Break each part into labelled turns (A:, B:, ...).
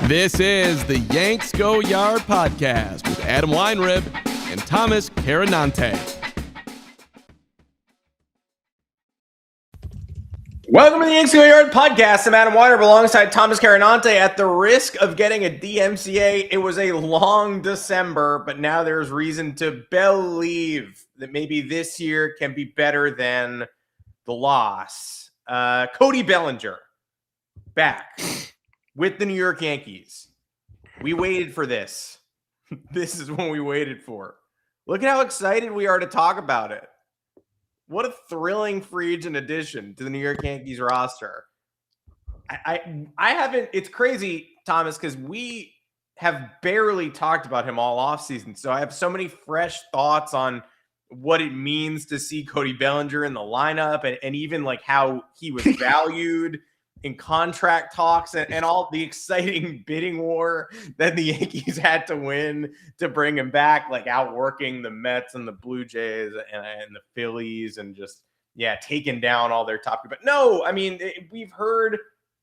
A: This is the Yanks Go Yard podcast with Adam Weinrib and Thomas Carannante.
B: Welcome to the Yanks Go Yard podcast. I'm Adam Weinrib alongside Thomas Carannante. At the risk of getting a DMCA, it was a long December, but now there's reason to believe that maybe this year can be better than the loss. Cody Bellinger back with the New York Yankees. We waited for this. This is what we waited for. Look at how excited we are to talk about it. What a thrilling free agent addition to the New York Yankees roster. I haven't, it's crazy, Thomas, because we have barely talked about him all offseason. So I have so many fresh thoughts on what it means to see Cody Bellinger in the lineup and even like how he was valued in contract talks and all the exciting bidding war that the Yankees had to win to bring him back, like outworking the Mets and the Blue Jays and the Phillies and just, taking down all their top. But no, I mean, we've heard,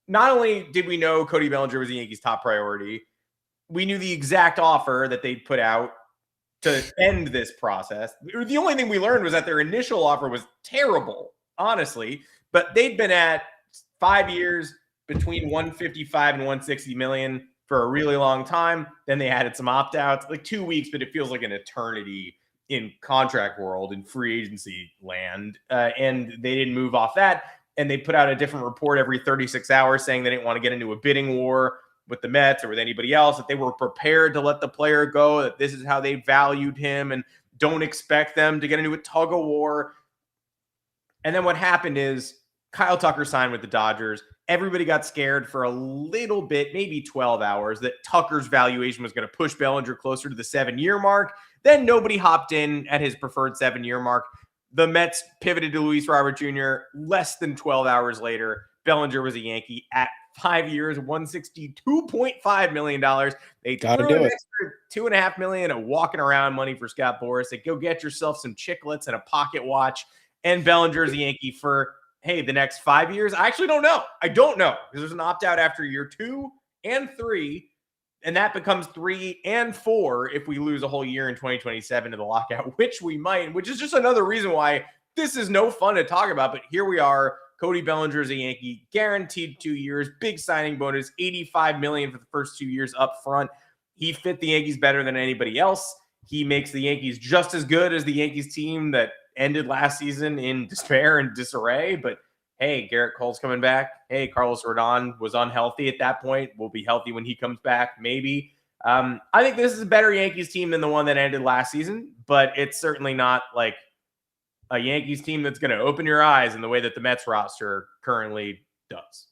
B: not only did we know Cody Bellinger was the Yankees' top priority, we knew the exact offer that they'd put out to end this process. The only thing we learned was that their initial offer was terrible, honestly, but they'd been at 5 years between 155 and 160 million for a really long time. Then they added some opt-outs, like 2 weeks, but it feels like an eternity in contract world, in free agency land. And they didn't move off that. And they put out a different report every 36 hours saying they didn't want to get into a bidding war with the Mets or with anybody else, that they were prepared to let the player go, that this is how they valued him and don't expect them to get into a tug of war. And then what happened is Kyle Tucker signed with the Dodgers. Everybody got scared for a little bit, maybe 12 hours, that Tucker's valuation was going to push Bellinger closer to the 7-year mark. Then nobody hopped in at his preferred 7-year mark. The Mets pivoted to Luis Robert Jr. Less than 12 hours later. Bellinger was a Yankee at 5 years, $162.5 million. They threw an extra $2.5 million of walking around money for Scott Boras. They go get yourself some chiclets and a pocket watch. And Bellinger is a Yankee for the next 5 years? I actually don't know. I don't know because there's an opt-out after year 2 and 3, and that becomes 3 and 4 if we lose a whole year in 2027 to the lockout, which we might, which is just another reason why this is no fun to talk about. But here we are. Cody Bellinger is a Yankee, guaranteed 2 years, big signing bonus, $85 million for the first 2 years up front. He fit the Yankees better than anybody else. He makes the Yankees just as good as the Yankees team that ended last season in despair and disarray. But hey, Garrett Cole's coming back. Hey, Carlos Rodon was unhealthy at that point. Will be healthy when he comes back, maybe. I think this is a better Yankees team than the one that ended last season, but it's certainly not like a Yankees team that's going to open your eyes in the way that the Mets roster currently does.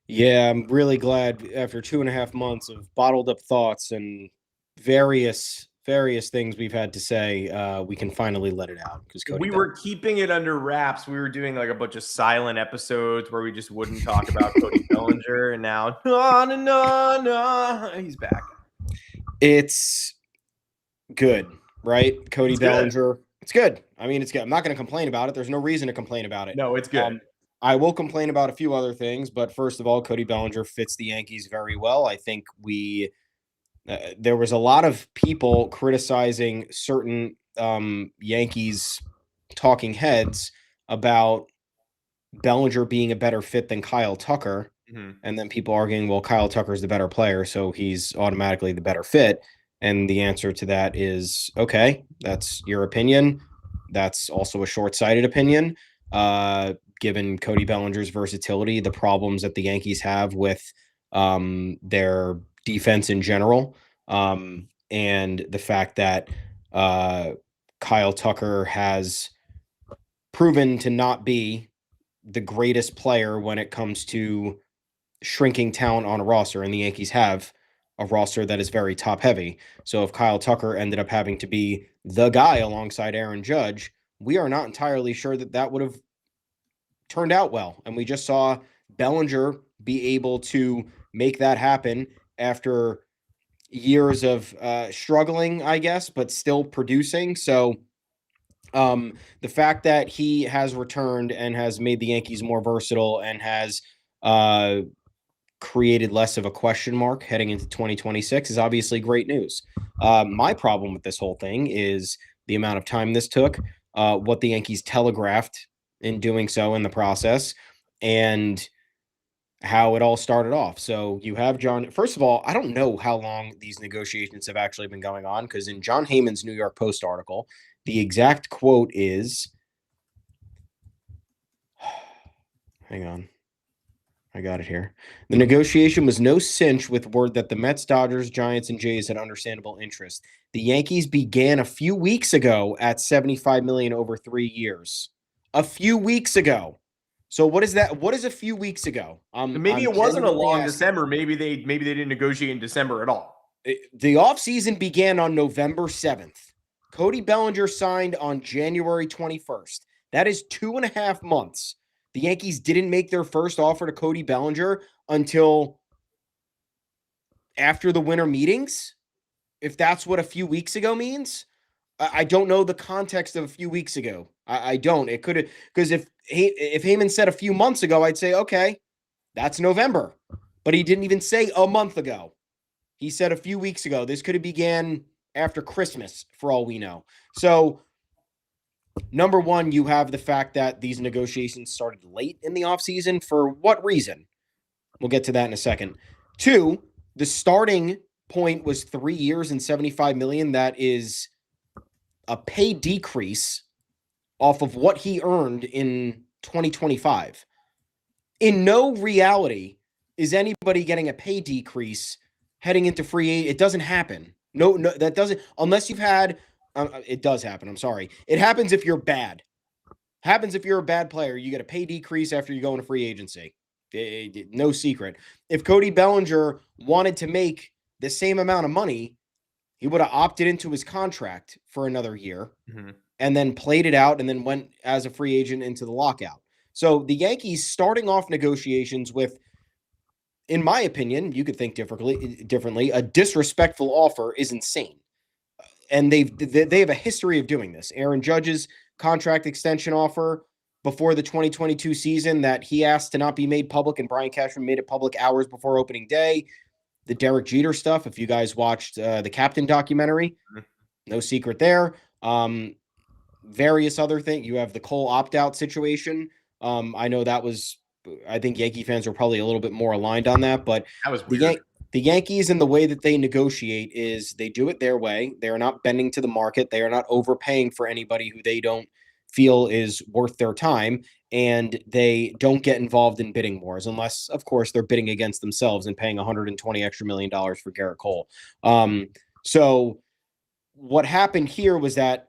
C: Yeah, I'm really glad after 2.5 months of bottled up thoughts and various things we've had to say, we can finally let it out. Because
B: we were keeping it under wraps. We were doing like a bunch of silent episodes where we just wouldn't talk about Cody Bellinger, and now he's back.
C: It's good, right? Cody Bellinger.
B: Good.
C: It's good. I mean, it's good. I'm not going to complain about it. There's no reason to complain about it.
B: No, it's good.
C: I will complain about a few other things, but first of all, Cody Bellinger fits the Yankees very well. I think there was a lot of people criticizing certain Yankees talking heads about Bellinger being a better fit than Kyle Tucker. Mm-hmm. And then people arguing, well, Kyle Tucker's the better player, so he's automatically the better fit. And the answer to that is, okay, that's your opinion. That's also a short-sighted opinion. Given Cody Bellinger's versatility, the problems that the Yankees have with their defense in general, and the fact that Kyle Tucker has proven to not be the greatest player when it comes to shrinking talent on a roster, and the Yankees have a roster that is very top heavy. So if Kyle Tucker ended up having to be the guy alongside Aaron Judge, we are not entirely sure that would have turned out well. And we just saw Bellinger be able to make that happen after years of struggling, I guess, but still producing. So the fact that he has returned and has made the Yankees more versatile and has created less of a question mark heading into 2026 is obviously great news. My problem with this whole thing is the amount of time this took, what the Yankees telegraphed in doing so in the process, and how it all started off. So you have John. First of all, I don't know how long these negotiations have actually been going on, because in John Heyman's New York Post article, the exact quote is, hang on, I got it here. The negotiation was no cinch, with word that the Mets, Dodgers, Giants, and Jays had understandable interest. The Yankees began a few weeks ago at $75 million over 3 years. A few weeks ago. So what is that? What is a few weeks ago?
B: Maybe it wasn't a long December. Maybe they didn't negotiate in December at all.
C: The offseason began on November 7th. Cody Bellinger signed on January 21st. That is 2.5 months. The Yankees didn't make their first offer to Cody Bellinger until after the winter meetings, if that's what a few weeks ago means. I don't know the context of a few weeks ago. I don't. It could have, because if Heyman said a few months ago, I'd say, okay, that's November. But he didn't even say a month ago. He said a few weeks ago. This could have began after Christmas, for all we know. So, number one, you have the fact that these negotiations started late in the offseason. For what reason? We'll get to that in a second. Two, the starting point was 3 years and $75 million. That is a pay decrease off of what he earned in 2025. In no reality is anybody getting a pay decrease heading into free agency. It doesn't happen. No, that doesn't, unless you've had, it does happen. I'm sorry. It happens if you're bad. Happens if you're a bad player. You get a pay decrease after you go into free agency. No secret. If Cody Bellinger wanted to make the same amount of money, he would have opted into his contract for another year and then played it out and then went as a free agent into the lockout. So the Yankees starting off negotiations with, in my opinion, you could think differently, a disrespectful offer is insane. And they have a history of doing this. Aaron Judge's contract extension offer before the 2022 season that he asked to not be made public, and Brian Cashman made it public hours before opening day. The Derek Jeter stuff, if you guys watched the Captain documentary, no secret there. Various other things. You have the Cole opt-out situation. I know that was, I think Yankee fans were probably a little bit more aligned on that, but
B: that was weird.
C: The Yankees, and the way that they negotiate is they do it their way. They are not bending to the market. They are not overpaying for anybody who they don't feel is worth their time, and they don't get involved in bidding wars unless, of course, they're bidding against themselves and paying $120 million for Garrett Cole. So what happened here was that,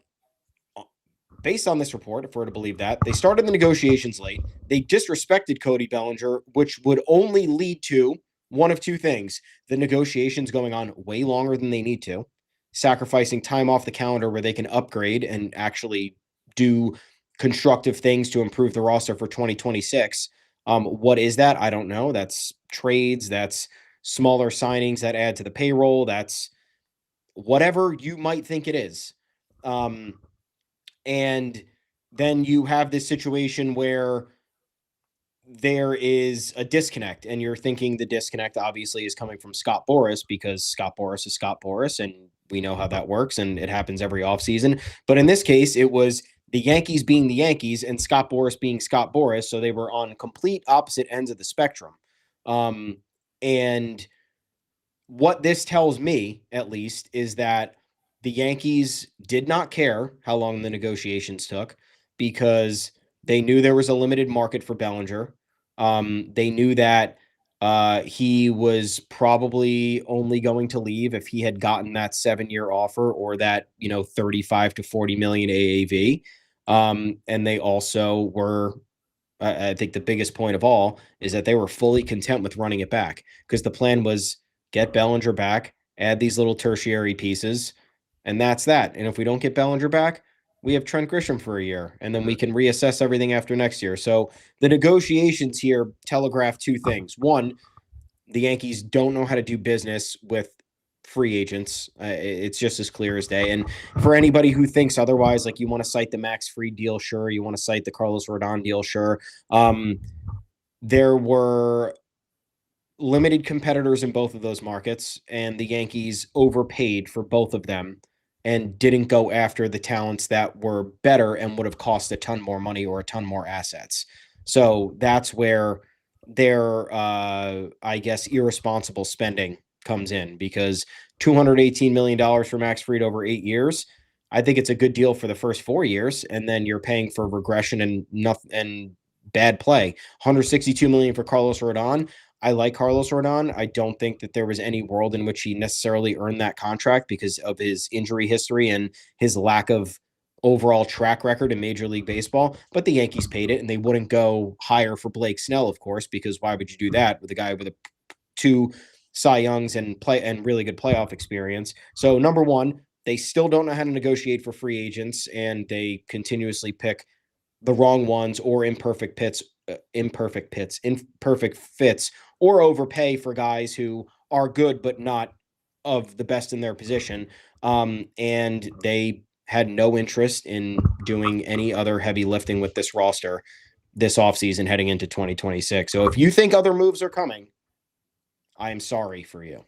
C: based on this report, if we're to believe that, they started the negotiations late. They disrespected Cody Bellinger, which would only lead to one of two things: the negotiations going on way longer than they need to, sacrificing time off the calendar where they can upgrade and actually do constructive things to improve the roster for 2026. What is that? I don't know. That's trades. That's smaller signings that add to the payroll. That's whatever you might think it is. And then you have this situation where there is a disconnect, and you're thinking the disconnect obviously is coming from Scott Boras, because Scott Boras is Scott Boras, and we know how that works, and it happens every offseason. But in this case, it was the Yankees being the Yankees and Scott Boras being Scott Boras, so they were on complete opposite ends of the spectrum. And what this tells me, at least, is that the Yankees did not care how long the negotiations took, because they knew there was a limited market for Bellinger. They knew that he was probably only going to leave if he had gotten that 7-year offer, or that, 35 to 40 million AAV. And they also were, I think the biggest point of all is that they were fully content with running it back, because the plan was get Bellinger back, add these little tertiary pieces, and that's that. And if we don't get Bellinger back, we have Trent Grisham for a year, and then we can reassess everything after next year. So the negotiations here telegraph two things. One, the Yankees don't know how to do business with free agents. It's just as clear as day. And for anybody who thinks otherwise, like, you want to cite the Max Fried deal, sure. You want to cite the Carlos Rodon deal, sure. There were limited competitors in both of those markets, and the Yankees overpaid for both of them and didn't go after the talents that were better and would have cost a ton more money or a ton more assets. So that's where their, I guess, irresponsible spending comes in, because $218 million for Max Fried over 8 years, I think it's a good deal for the first 4 years, and then you're paying for regression and nothing and bad play. $162 million for Carlos Rodon. I like Carlos Rodon. I don't think that there was any world in which he necessarily earned that contract because of his injury history and his lack of overall track record in Major League Baseball. But the Yankees paid it, and they wouldn't go higher for Blake Snell, of course, because why would you do that with a guy with 2 Cy Youngs and really good playoff experience? So number one, they still don't know how to negotiate for free agents, and they continuously pick the wrong ones or imperfect fits, or overpay for guys who are good but not of the best in their position. And they had no interest in doing any other heavy lifting with this roster this offseason heading into 2026. So if you think other moves are coming, I am sorry for you.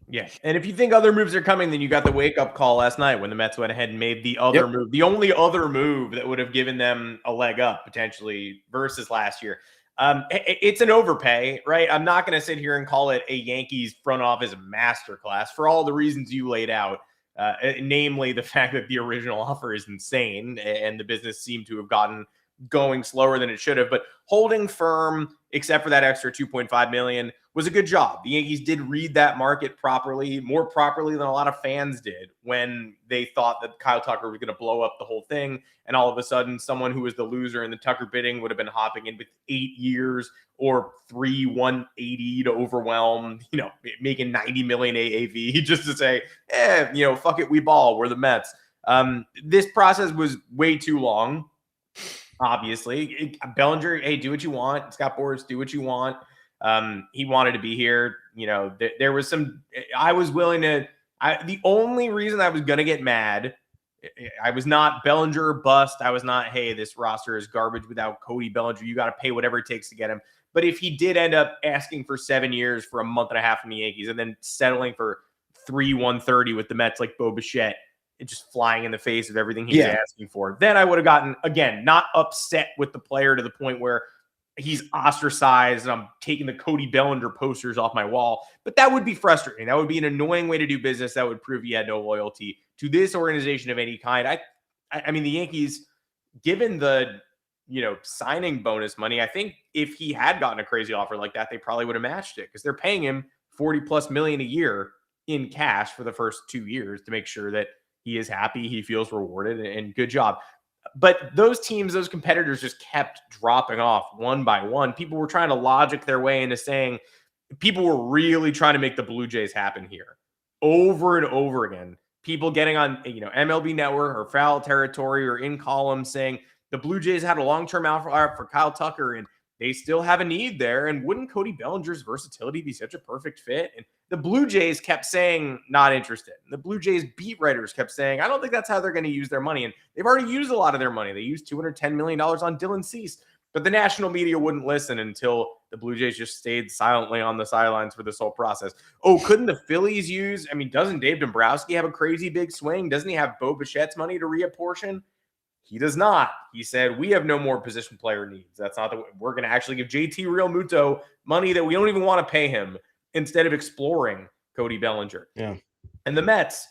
B: Yeah, and if you think other moves are coming, then you got the wake-up call last night when the Mets went ahead and made the other move, the only other move that would have given them a leg up potentially versus last year. It's an overpay, right? I'm not going to sit here and call it a Yankees front office masterclass for all the reasons you laid out, namely the fact that the original offer is insane and the business seemed to have gotten going slower than it should have. But holding firm, except for that extra $2.5 million, was a good job. The Yankees did read that market properly, more properly than a lot of fans did when they thought that Kyle Tucker was going to blow up the whole thing. And all of a sudden, someone who was the loser in the Tucker bidding would have been hopping in with 8 years or 180 to overwhelm, making 90 million AAV just to say, fuck it, we ball. We're the Mets. This process was way too long. Obviously, Bellinger, hey, do what you want. Scott Boras, do what you want. He wanted to be here. There was some, I was willing to, the only reason I was going to get mad, I was not Bellinger or bust. I was not, hey, this roster is garbage without Cody Bellinger. You got to pay whatever it takes to get him. But if he did end up asking for 7 years for a month and a half from the Yankees and then settling for 130 with the Mets like Bo Bichette, just flying in the face of everything he's asking for, then I would have gotten, again, not upset with the player to the point where he's ostracized and I'm taking the Cody Bellinger posters off my wall. But that would be frustrating. That would be an annoying way to do business. That would prove he had no loyalty to this organization of any kind. I mean, the Yankees, given the, signing bonus money, I think if he had gotten a crazy offer like that, they probably would have matched it because they're paying him $40+ million a year in cash for the first 2 years to make sure that he is happy, he feels rewarded, and good job. But those teams, those competitors just kept dropping off one by one. People were trying to logic their way into saying people were really trying to make the Blue Jays happen here over and over again. People getting on, MLB Network or Foul Territory or in columns saying the Blue Jays had a long-term offer for Kyle Tucker and they still have a need there. And wouldn't Cody Bellinger's versatility be such a perfect fit? And the Blue Jays kept saying not interested. And the Blue Jays beat writers kept saying, I don't think that's how they're going to use their money. And they've already used a lot of their money. They used $210 million on Dylan Cease. But the national media wouldn't listen until the Blue Jays just stayed silently on the sidelines for this whole process. Oh, couldn't the Phillies use? I mean, doesn't Dave Dombrowski have a crazy big swing? Doesn't he have Bo Bichette's money to reapportion? He does not. He said, we have no more position player needs. That's not the way. We're going to actually give JT Realmuto money that we don't even want to pay him instead of exploring Cody Bellinger.
C: Yeah.
B: And the Mets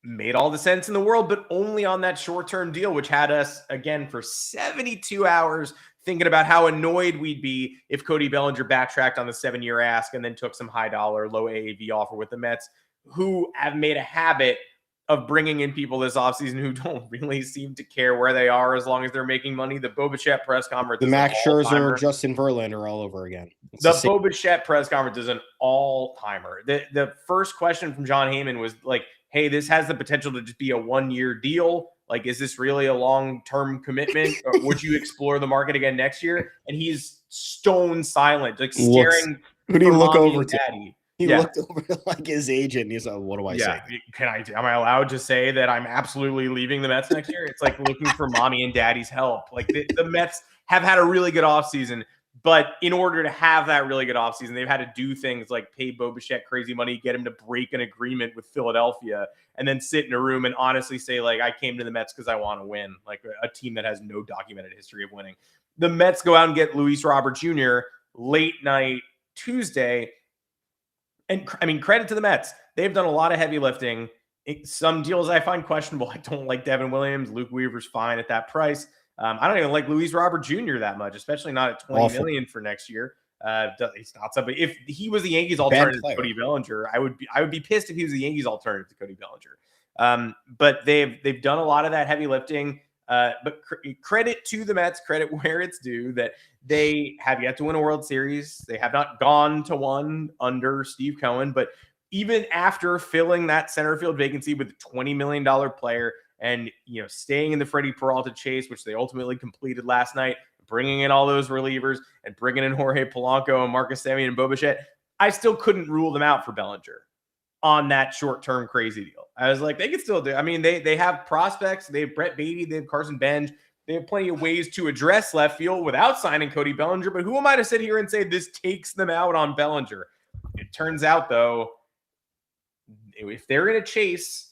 B: made all the sense in the world, but only on that short-term deal, which had us, again, for 72 hours thinking about how annoyed we'd be if Cody Bellinger backtracked on the 7-year ask and then took some high-dollar, low AAV offer with the Mets, who have made a habit of bringing in people this offseason who don't really seem to care where they are as long as they're making money. The Bo Bichette press conference.
C: The Max Scherzer, Justin Verlander all over again.
B: The Bo Bichette press conference is an all-timer. The first question from John Heyman was like, hey, this has the potential to just be a 1-year deal. Like, is this really a long-term commitment? Or would you explore the market again next year? And he's stone silent, like staring.
C: Who do you look over to?
B: Daddy.
C: He looked over to like his agent. He's like, what do I say?
B: Am I allowed to say that I'm absolutely leaving the Mets next year? It's like looking for mommy and daddy's help. Like the Mets have had a really good offseason. But in order to have that really good offseason, they've had to do things like pay Bo Bichette crazy money, get him to break an agreement with Philadelphia, and then sit in a room and honestly say, like, I came to the Mets because I want to win, like a team that has no documented history of winning. The Mets go out and get Luis Robert Jr. late night Tuesday. And I mean, credit to the Mets. They've done a lot of heavy lifting. Some deals I find questionable. I don't like Devin Williams. Luke Weaver's fine at that price. I don't even like Luis Robert Jr. that much, especially not at $20 million for next year. He's not somebody. If he was the Yankees' alternative to Cody Bellinger, I would be pissed if he was the Yankees' alternative to Cody Bellinger. But they've done a lot of that heavy lifting. But credit to the Mets, credit where it's due, that they have yet to win a World Series. They have not gone to one under Steve Cohen. But even after filling that center field vacancy with a $20 million player, and staying in the Freddy Peralta chase, which they ultimately completed last night, bringing in all those relievers and bringing in Jorge Polanco and Marcus Semien and Bo Bichette, I still couldn't rule them out for Bellinger on that short-term crazy deal. I was like, they could still do. I mean, they have prospects. They have Brett Beatty. They have Carson Benj. They have plenty of ways to address left field without signing Cody Bellinger. But who am I to sit here and say this takes them out on Bellinger? It turns out, though, if they're in a chase,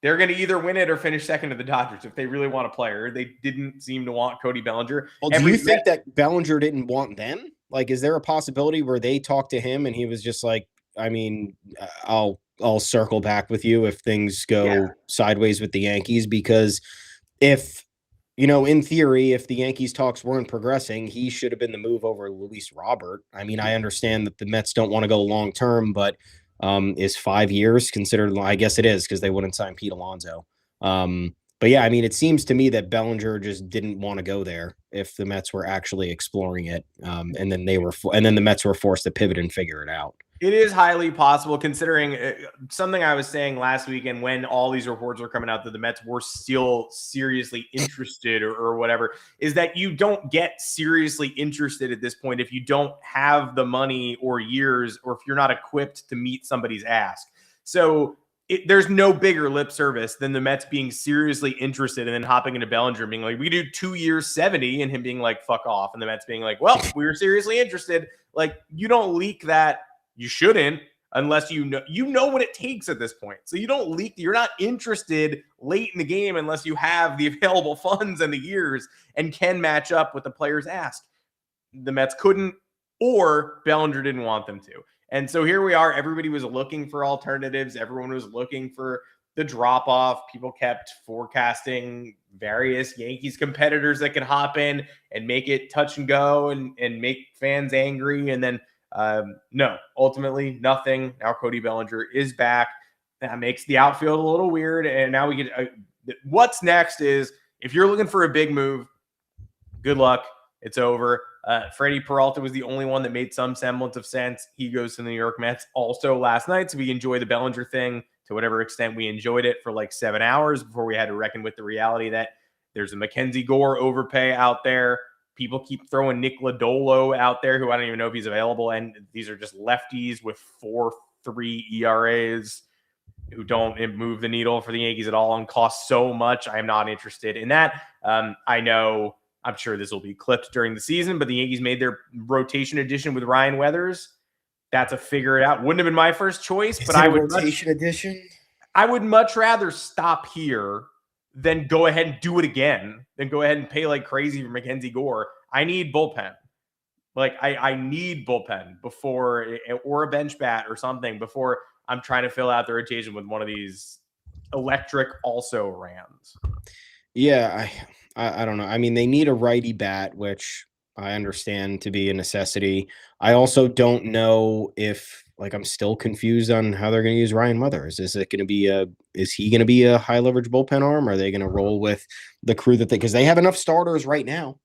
B: they're going to either win it or finish second to the Dodgers if they really want a player. They didn't seem to want Cody Bellinger.
C: Well, do you think that Bellinger didn't want them? Like, is there a possibility where they talked to him and he was just like, I mean, I'll circle back with you if things go sideways with the Yankees? Because if, in theory, if the Yankees talks weren't progressing, he should have been the move over Luis Robert. I mean, I understand that the Mets don't want to go long term, but is 5 years considered? I guess it is, because they wouldn't sign Pete Alonso. But yeah, I mean, it seems to me that Bellinger just didn't want to go there if the Mets were actually exploring it. And then the Mets were forced to pivot and figure it out.
B: It is highly possible, considering something I was saying last week, and when all these reports were coming out that the Mets were still seriously interested or whatever, is that you don't get seriously interested at this point if you don't have the money or years, or if you're not equipped to meet somebody's ask. So there's no bigger lip service than the Mets being seriously interested and then hopping into Bellinger and being like, we do 2 years, 70, and him being like, fuck off. And the Mets being like, well, we were seriously interested. Like, you don't leak that. You shouldn't, unless you know what it takes at this point. So you don't leak. You're not interested late in the game unless you have the available funds and the years and can match up with the player's ask. The Mets couldn't, or Bellinger didn't want them to. And so here we are. Everybody was looking for alternatives. Everyone was looking for the drop-off. People kept forecasting various Yankees competitors that could hop in and make it touch and go and make fans angry. And then no, ultimately nothing. Now Cody Bellinger is back. That makes the outfield a little weird. And now we get what's next is, if you're looking for a big move, good luck. It's over. Freddy Peralta was the only one that made some semblance of sense. He goes to the New York Mets also last night. So we enjoy the Bellinger thing to whatever extent we enjoyed it for like 7 hours before we had to reckon with the reality that there's a Mackenzie Gore overpay out there. People keep throwing Nick Lodolo out there, who I don't even know if he's available. And these are just lefties with 4.3 ERAs who don't move the needle for the Yankees at all and cost so much. I am not interested in that. I'm sure this will be clipped during the season, but the Yankees made their rotation addition with Ryan Weathers. That's a figure it out. Wouldn't have been my first choice, but I would I would much rather stop here than go ahead and do it again, then go ahead and pay like crazy for Mackenzie Gore. I need bullpen. Like I need bullpen before, or a bench bat or something, before I'm trying to fill out the rotation with one of these electric also Rams.
C: Yeah, I don't know. I mean, they need a righty bat, which I understand to be a necessity. I also don't know if, like, I'm still confused on how they're going to use Ryan Weathers. Is he going to be a high leverage bullpen arm? Are they going to roll with the crew because they have enough starters right now.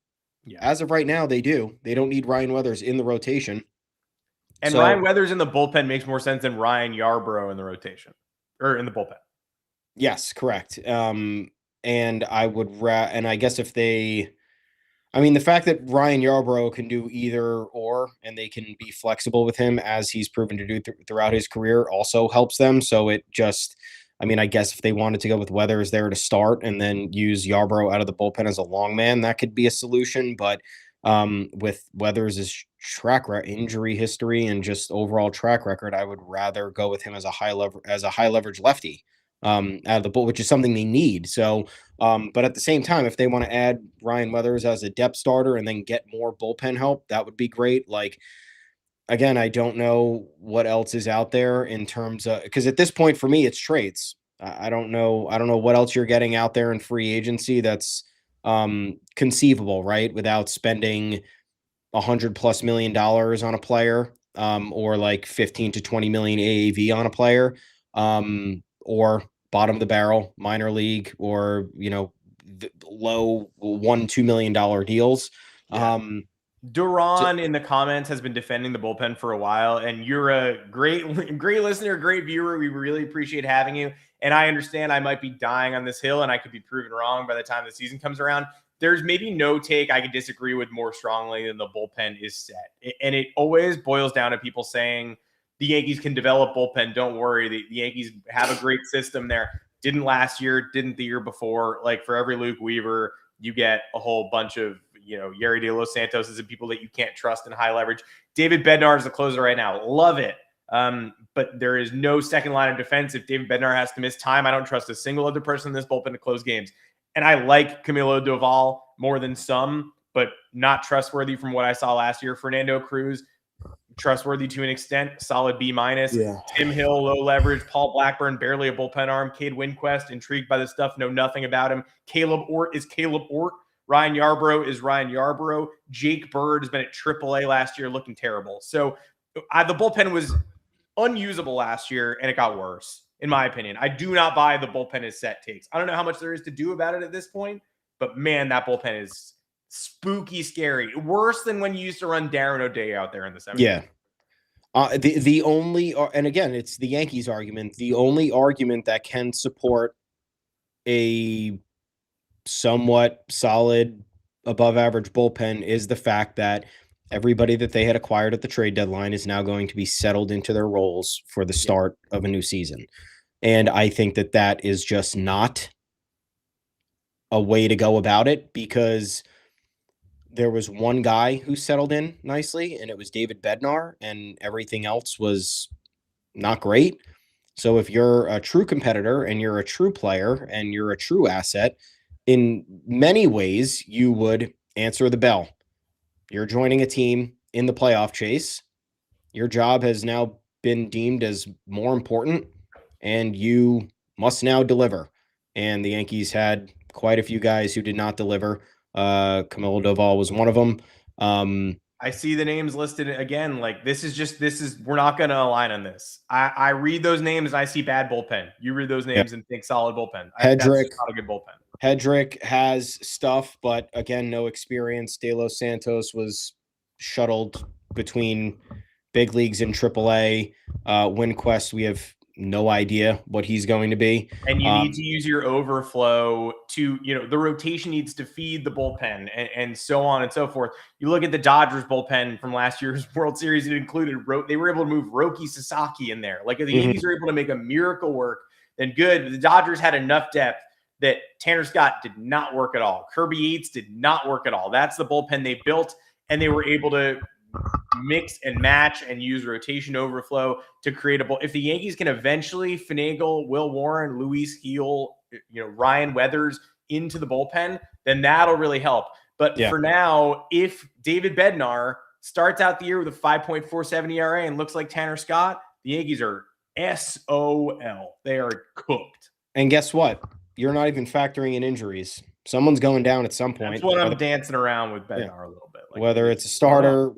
C: Yeah. As of right now, they do. They don't need Ryan Weathers in the rotation.
B: And Ryan Weathers in the bullpen makes more sense than Ryan Yarbrough in the rotation or in the bullpen.
C: Yes, correct. And I guess the fact that Ryan Yarbrough can do either or, and they can be flexible with him as he's proven to do throughout his career, also helps them. So I guess if they wanted to go with Weathers there to start and then use Yarbrough out of the bullpen as a long man, that could be a solution. But With Weathers' injury history and just overall track record, I would rather go with him as a high leverage lefty out of the bull, which is something they need. So, but at the same time, if they want to add Ryan Weathers as a depth starter and then get more bullpen help, that would be great. Like, again, I don't know what else is out there in terms of, because at this point for me, it's trades. I don't know. I don't know what else you're getting out there in free agency that's conceivable, right? Without spending $100+ million on a player, or like 15 to 20 million AAV on a player, or bottom of the barrel minor league, or low $1-2 million deals.
B: Yeah. Duran in the comments has been defending the bullpen for a while, and you're a great listener, great viewer. We really appreciate having you. And I understand I might be dying on this hill, and I could be proven wrong by the time the season comes around. There's maybe no take I could disagree with more strongly than the bullpen is set. And it always boils down to people saying the Yankees can develop bullpen. Don't worry. The Yankees have a great system there. Didn't last year, didn't the year before. Like, for every Luke Weaver, you get a whole bunch of, Yeri de Los Santos and people that you can't trust in high leverage. David Bednar is the closer right now. Love it. But there is no second line of defense. If David Bednar has to miss time, I don't trust a single other person in this bullpen to close games. And I like Camilo Doval more than some, but not trustworthy from what I saw last year. Fernando Cruz, trustworthy to an extent, solid B-.
C: Yeah.
B: Tim Hill, low leverage. Paul Blackburn, barely a bullpen arm. Cade Winquest, intrigued by this stuff, know nothing about him. Caleb Ort is Caleb Ort. Ryan Yarbrough is Ryan Yarbrough. Jake Bird has been at AAA last year, looking terrible. So the bullpen was unusable last year, and it got worse, in my opinion. I do not buy the bullpen is set takes. I don't know how much there is to do about it at this point, but man, that bullpen is spooky scary. Worse than when you used to run Darren O'Day out there in the 70s.
C: Yeah. The only, and again, it's the Yankees argument. The only argument that can support a somewhat solid above average bullpen is the fact that everybody that they had acquired at the trade deadline is now going to be settled into their roles for the start of a new season. And I think that that is just not a way to go about it, because there was one guy who settled in nicely, and it was David Bednar, and everything else was not great. So if you're a true competitor and you're a true player and you're a true asset, in many ways, you would answer the bell. You're joining a team in the playoff chase. Your job has now been deemed as more important, and you must now deliver. And the Yankees had quite a few guys who did not deliver. Camilo Doval was one of them.
B: I see the names listed again. Like, we're not going to align on this. I read those names and I see bad bullpen. You read those names and think solid bullpen. That's not a good bullpen.
C: Hedrick has stuff, but again, no experience. De Los Santos was shuttled between big leagues and AAA. Winquest, we have no idea what he's going to be.
B: And you need to use your overflow to, the rotation needs to feed the bullpen and so on and so forth. You look at the Dodgers bullpen from last year's World Series, it included, they were able to move Roki Sasaki in there. Like, if the Yankees were able to make a miracle work, then good. The Dodgers had enough depth that Tanner Scott did not work at all. Kirby Yates did not work at all. That's the bullpen they built, and they were able to mix and match and use rotation overflow to create a bull. If the Yankees can eventually finagle Will Warren, Luis Heel, Ryan Weathers into the bullpen, then that'll really help. But for now, if David Bednar starts out the year with a 5.47 ERA and looks like Tanner Scott, the Yankees are SOL. They are cooked.
C: And guess what? You're not even factoring in injuries. Someone's going down at some point.
B: That's what I'm dancing around with Bednar a little bit. Like,
C: whether it's a starter,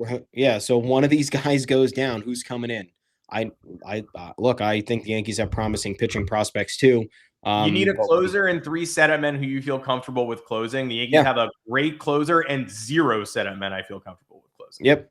C: so one of these guys goes down, who's coming in? I think the Yankees have promising pitching prospects too.
B: You need a closer and 3 setup men who you feel comfortable with closing. The Yankees have a great closer and 0 setup men I feel comfortable with closing.
C: Yep.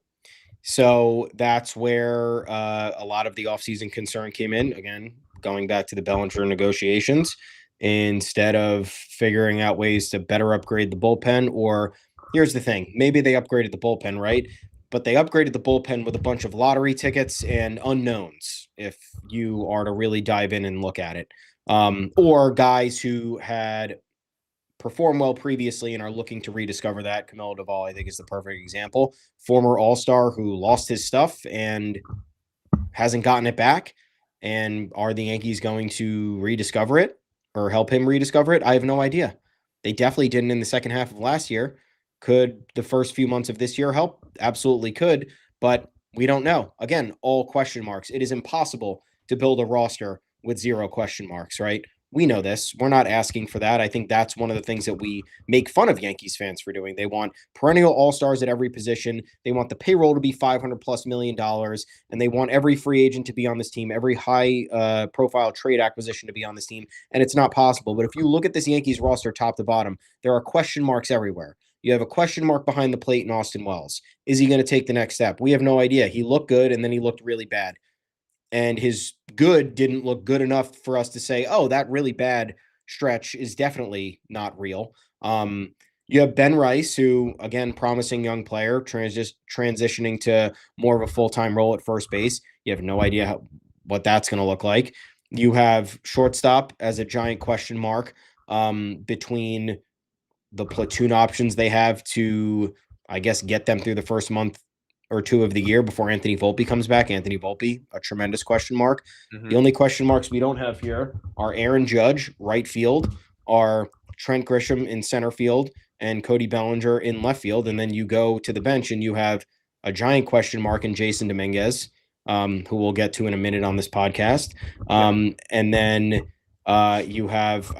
C: So that's where a lot of the offseason concern came in. Again, going back to the Bellinger negotiations, instead of figuring out ways to better upgrade the bullpen, or here's the thing, maybe they upgraded the bullpen, right? But they upgraded the bullpen with a bunch of lottery tickets and unknowns, if you are to really dive in and look at it. Or guys who had performed well previously and are looking to rediscover that. Camilo Duvall, I think, is the perfect example. Former All-Star who lost his stuff and hasn't gotten it back. And are the Yankees going to rediscover it or help him rediscover it? I have no idea. They definitely didn't in the second half of last year. Could the first few months of this year help? Absolutely could, but we don't know. Again, all question marks. It is impossible to build a roster with 0 question marks, right? We know this. We're not asking for that. I think that's one of the things that we make fun of Yankees fans for doing. They want perennial all-stars at every position. They want the payroll to be $500+ million, and they want every free agent to be on this team, every high profile trade acquisition to be on this team, and it's not possible. But if you look at this Yankees roster top to bottom, there are question marks everywhere. You have a question mark behind the plate in Austin Wells. Is he going to take the next step? We have no idea. He looked good, and then he looked really bad. And his good didn't look good enough for us to say, oh, that really bad stretch is definitely not real. You have Ben Rice, who, again, promising young player, transitioning to more of a full-time role at first base. You have no idea what that's going to look like. You have shortstop as a giant question mark between the platoon options they have to, I guess, get them through the first month or 2 of the year before Anthony Volpe comes back. Anthony Volpe, a tremendous question mark. Mm-hmm. The only question marks we don't have here are Aaron Judge, right field, are Trent Grisham in center field, and Cody Bellinger in left field. And then you go to the bench and you have a giant question mark in Jasson Domínguez, who we'll get to in a minute on this podcast. And then you have,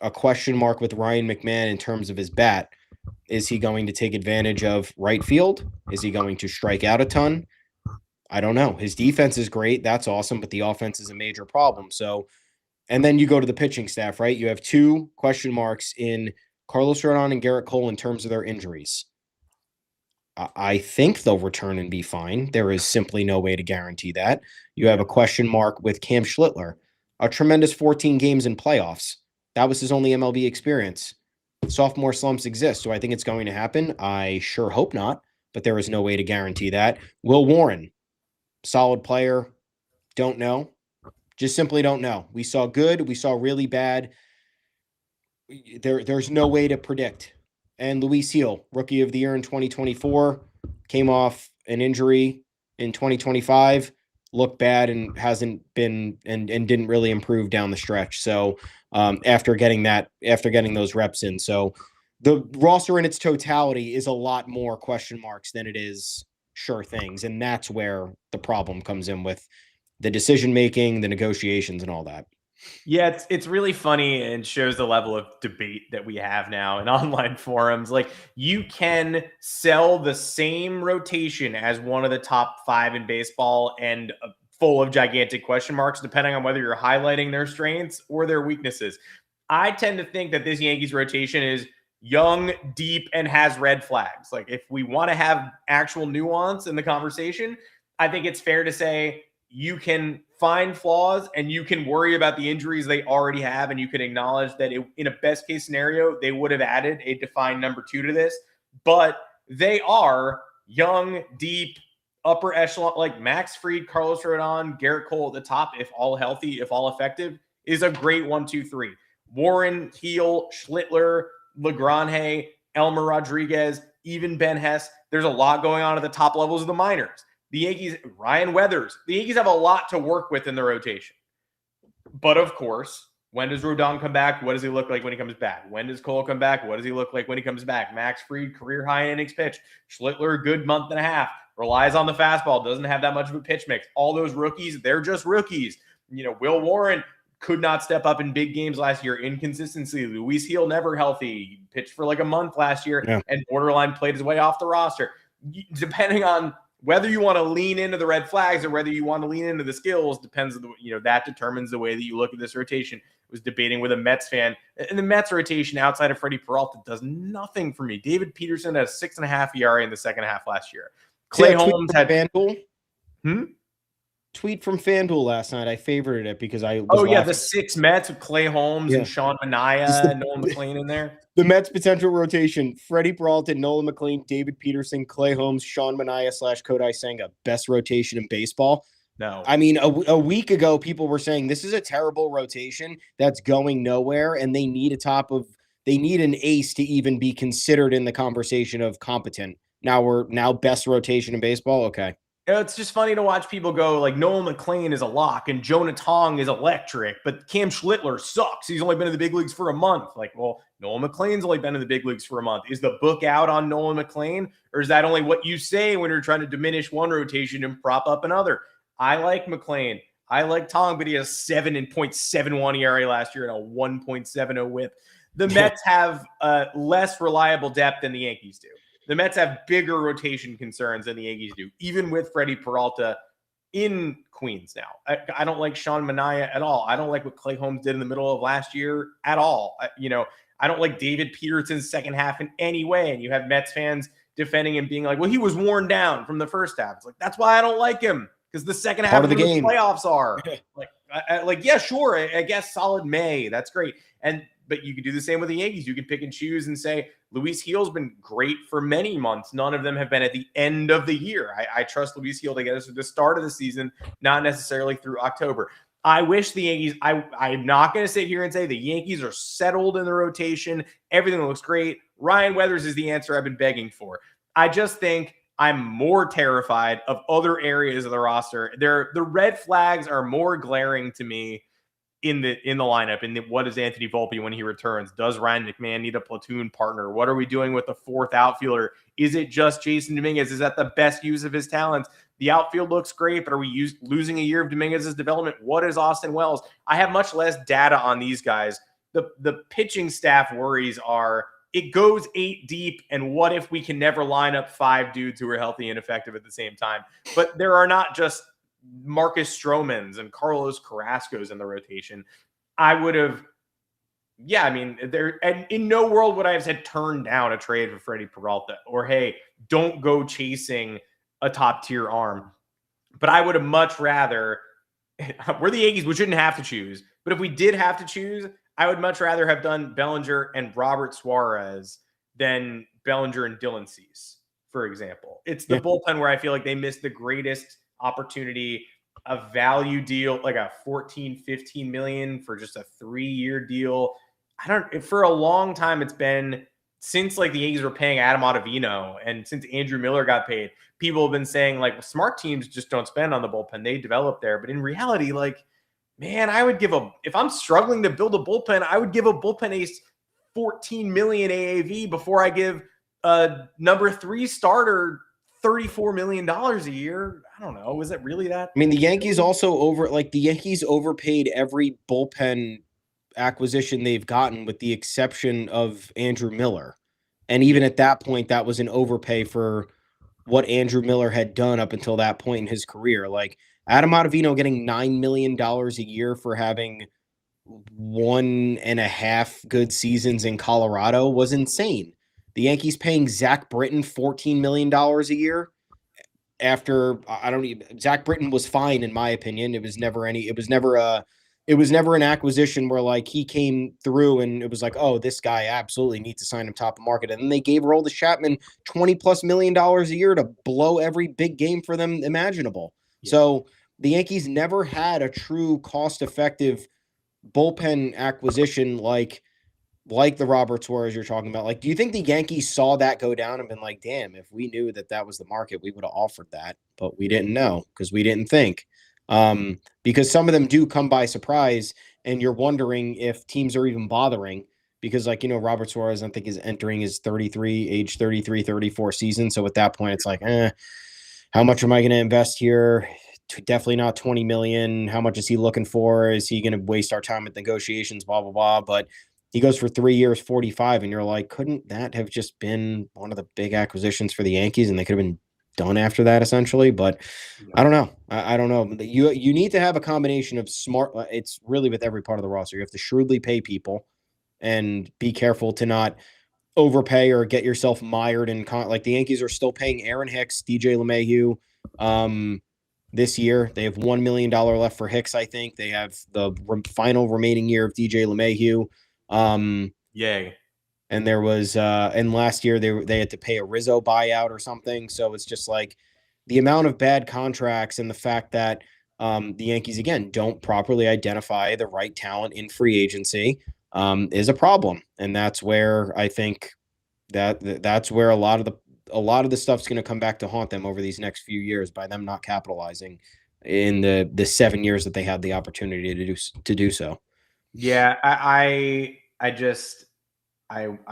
C: a question mark with Ryan McMahon in terms of his bat. Is he going to take advantage of right field? Is he going to strike out a ton? I don't know. His defense is great. That's awesome, but the offense is a major problem. So, and then you go to the pitching staff, right? You have 2 question marks in Carlos Rodon and Garrett Cole in terms of their injuries. I think they'll return and be fine. There is simply no way to guarantee that. You have a question mark with Cam Schlittler, a tremendous 14 games in playoffs. That was his only MLB experience. Sophomore slumps exist. Do I think it's going to happen? I sure hope not, but there is no way to guarantee that. Will Warren, solid player. Don't know. Just simply don't know. We saw good. We saw really bad. There's no way to predict. And Luis Gil, rookie of the year in 2024, came off an injury in 2025, looked bad and hasn't been and didn't really improve down the stretch. So after getting those reps in. So the roster in its totality is a lot more question marks than it is sure things. And that's where the problem comes in with the decision-making, the negotiations, and all that.
B: Yeah, it's really funny and shows the level of debate that we have now in online forums. Like, you can sell the same rotation as one of the top 5 in baseball and full of gigantic question marks, depending on whether you're highlighting their strengths or their weaknesses. I tend to think that this Yankees rotation is young, deep, and has red flags. Like, if we want to have actual nuance in the conversation, I think it's fair to say you can find flaws and you can worry about the injuries they already have, and you can acknowledge that in a best case scenario, they would have added a defined number 2 to this, but they are young, deep, upper echelon, like Max Fried, Carlos Rodon, Garrett Cole at the top, if all healthy, if all effective, is a great 1-2-3. Warren, Gil, Schlittler, Legrange, Elmer Rodriguez, even Ben Hess. There's a lot going on at the top levels of the minors. The Yankees, Ryan Weathers, the Yankees have a lot to work with in the rotation. But of course, when does Rodon come back? What does he look like when he comes back? When does Cole come back? What does he look like when he comes back? Max Fried, career high innings pitch. Schlittler, good month and a half. Relies on the fastball. Doesn't have that much of a pitch mix. All those rookies, they're just rookies. Will Warren could not step up in big games last year. Inconsistency. Luis Gil never healthy. Pitched for like a month last year and borderline played his way off the roster. Depending on whether you want to lean into the red flags or whether you want to lean into the skills depends on that determines the way that you look at this rotation. I was debating with a Mets fan, and the Mets rotation outside of Freddy Peralta does nothing for me. David Peterson had a 6.5 ERA in the second half last year. Clay Holmes had
C: FanDuel. Tweet from FanDuel last night. I favorited it because I was
B: the 6 Mets with Clay Holmes and Sean Manaea and Nolan McLean in there.
C: The Mets potential rotation: Freddy Peralta, Nolan McLean, David Peterson, Clay Holmes, Sean Manaea / Kodai Senga. Best rotation in baseball.
B: No.
C: I mean, a week ago, people were saying this is a terrible rotation that's going nowhere, and they need a top of they need an ace to even be considered in the conversation of competent. Now best rotation in baseball. Okay.
B: It's just funny to watch people go like Noel McLean is a lock and Jonah Tong is electric, but Cam Schlittler sucks. He's only been in the big leagues for a month. Like, well, Noel McLean's only been in the big leagues for a month. Is the book out on Noel McLean, or is that only what you say when you're trying to diminish one rotation and prop up another? I like McLean. I like Tong, but he has 7.71 ERA last year and a 1.70 whip. The Mets have less reliable depth than the Yankees do. The Mets have bigger rotation concerns than the Yankees do, even with Freddy Peralta in Queens now. I don't like Sean Manaea at all. I don't like what Clay Holmes did in the middle of last year at all. I don't like David Peterson's second half in any way. And you have Mets fans defending him, being like, well, he was worn down from the first half. It's like, that's why I don't like him, because the second half of the game playoffs are yeah, sure. I guess solid May. That's great. But you could do the same with the Yankees. You can pick and choose and say, Luis Gil's been great for many months. None of them have been at the end of the year. I trust Luis Gil to get us to the start of the season, not necessarily through October. I wish the Yankees, I'm not going to sit here and say the Yankees are settled in the rotation. Everything looks great. Ryan Weathers is the answer I've been begging for. I just think I'm more terrified of other areas of the roster. The red flags are more glaring to me in the lineup. And what is Anthony Volpe when he returns? Does Ryan McMahon need a platoon partner? What are we doing with the fourth outfielder? Is it just Jasson Domínguez? Is that the best use of his talents? The outfield looks great, but are we losing a year of Domínguez's development? What is Austin Wells? I have much less data on these guys. The pitching staff worries are it goes 8 deep, and what if we can never line up 5 dudes who are healthy and effective at the same time? But there are not just Marcus Stromans and Carlos Carrasco's in the rotation. I would have, and in no world would I have said turn down a trade for Freddy Peralta or, hey, don't go chasing a top tier arm. But I would have much rather, we're the Yankees, we shouldn't have to choose. But if we did have to choose, I would much rather have done Bellinger and Robert Suarez than Bellinger and Dylan Cease, for example. It's the bullpen where I feel like they missed the greatest opportunity, a value deal, like a 14-15 million for just a 3-year deal. For a long time, it's been since like the Yankees were paying Adam Ottavino and since Andrew Miller got paid, people have been saying like smart teams just don't spend on the bullpen. They develop there. But in reality, like, man, I would if I'm struggling to build a bullpen, I would give a bullpen ace 14 million AAV before I give a number 3 starter $34 million a year. I don't know. Was it really that?
C: I mean, the Yankees overpaid every bullpen acquisition they've gotten with the exception of Andrew Miller. And even at that point, that was an overpay for what Andrew Miller had done up until that point in his career. Like Adam Ottavino getting $9 million a year for having 1.5 good seasons in Colorado was insane. The Yankees paying Zach Britton $14 million a year after Zach Britton was fine in my opinion. It was never an acquisition where like he came through and it was like, oh, this guy absolutely needs to sign him top of market. And then they gave Aroldis Chapman $20+ million a year to blow every big game for them imaginable. Yeah. So the Yankees never had a true cost-effective bullpen acquisition like the Robert Suarez you're talking about. Like, do you think the Yankees saw that go down and been like, damn, if we knew that was the market, we would have offered that, but we didn't know because we didn't think. Because some of them do come by surprise and you're wondering if teams are even bothering because Robert Suarez, I think is entering his 34 season. So at that point, it's like, how much am I going to invest here? Definitely not 20 million. How much is he looking for? Is he going to waste our time with negotiations, blah, blah, blah. But he goes for 3 years, 45. And you're like, couldn't that have just been one of the big acquisitions for the Yankees? And they could have been done after that essentially, but I don't know. I don't know. You need to have a combination of smart. It's really with every part of the roster. You have to shrewdly pay people and be careful to not overpay or get yourself mired in like the Yankees are still paying Aaron Hicks, DJ LeMahieu. This year they have $1 million left for Hicks. I think they have the final remaining year of DJ LeMahieu.
B: Yay.
C: And there was, and last year they had to pay a Rizzo buyout or something. So it's just like the amount of bad contracts and the fact that the Yankees, again, don't properly identify the right talent in free agency. is a problem. And that's where I think that's where a lot of the stuff's going to come back to haunt them over these next few years by them not capitalizing in the 7 years that they had the opportunity to do so.
B: Yeah, I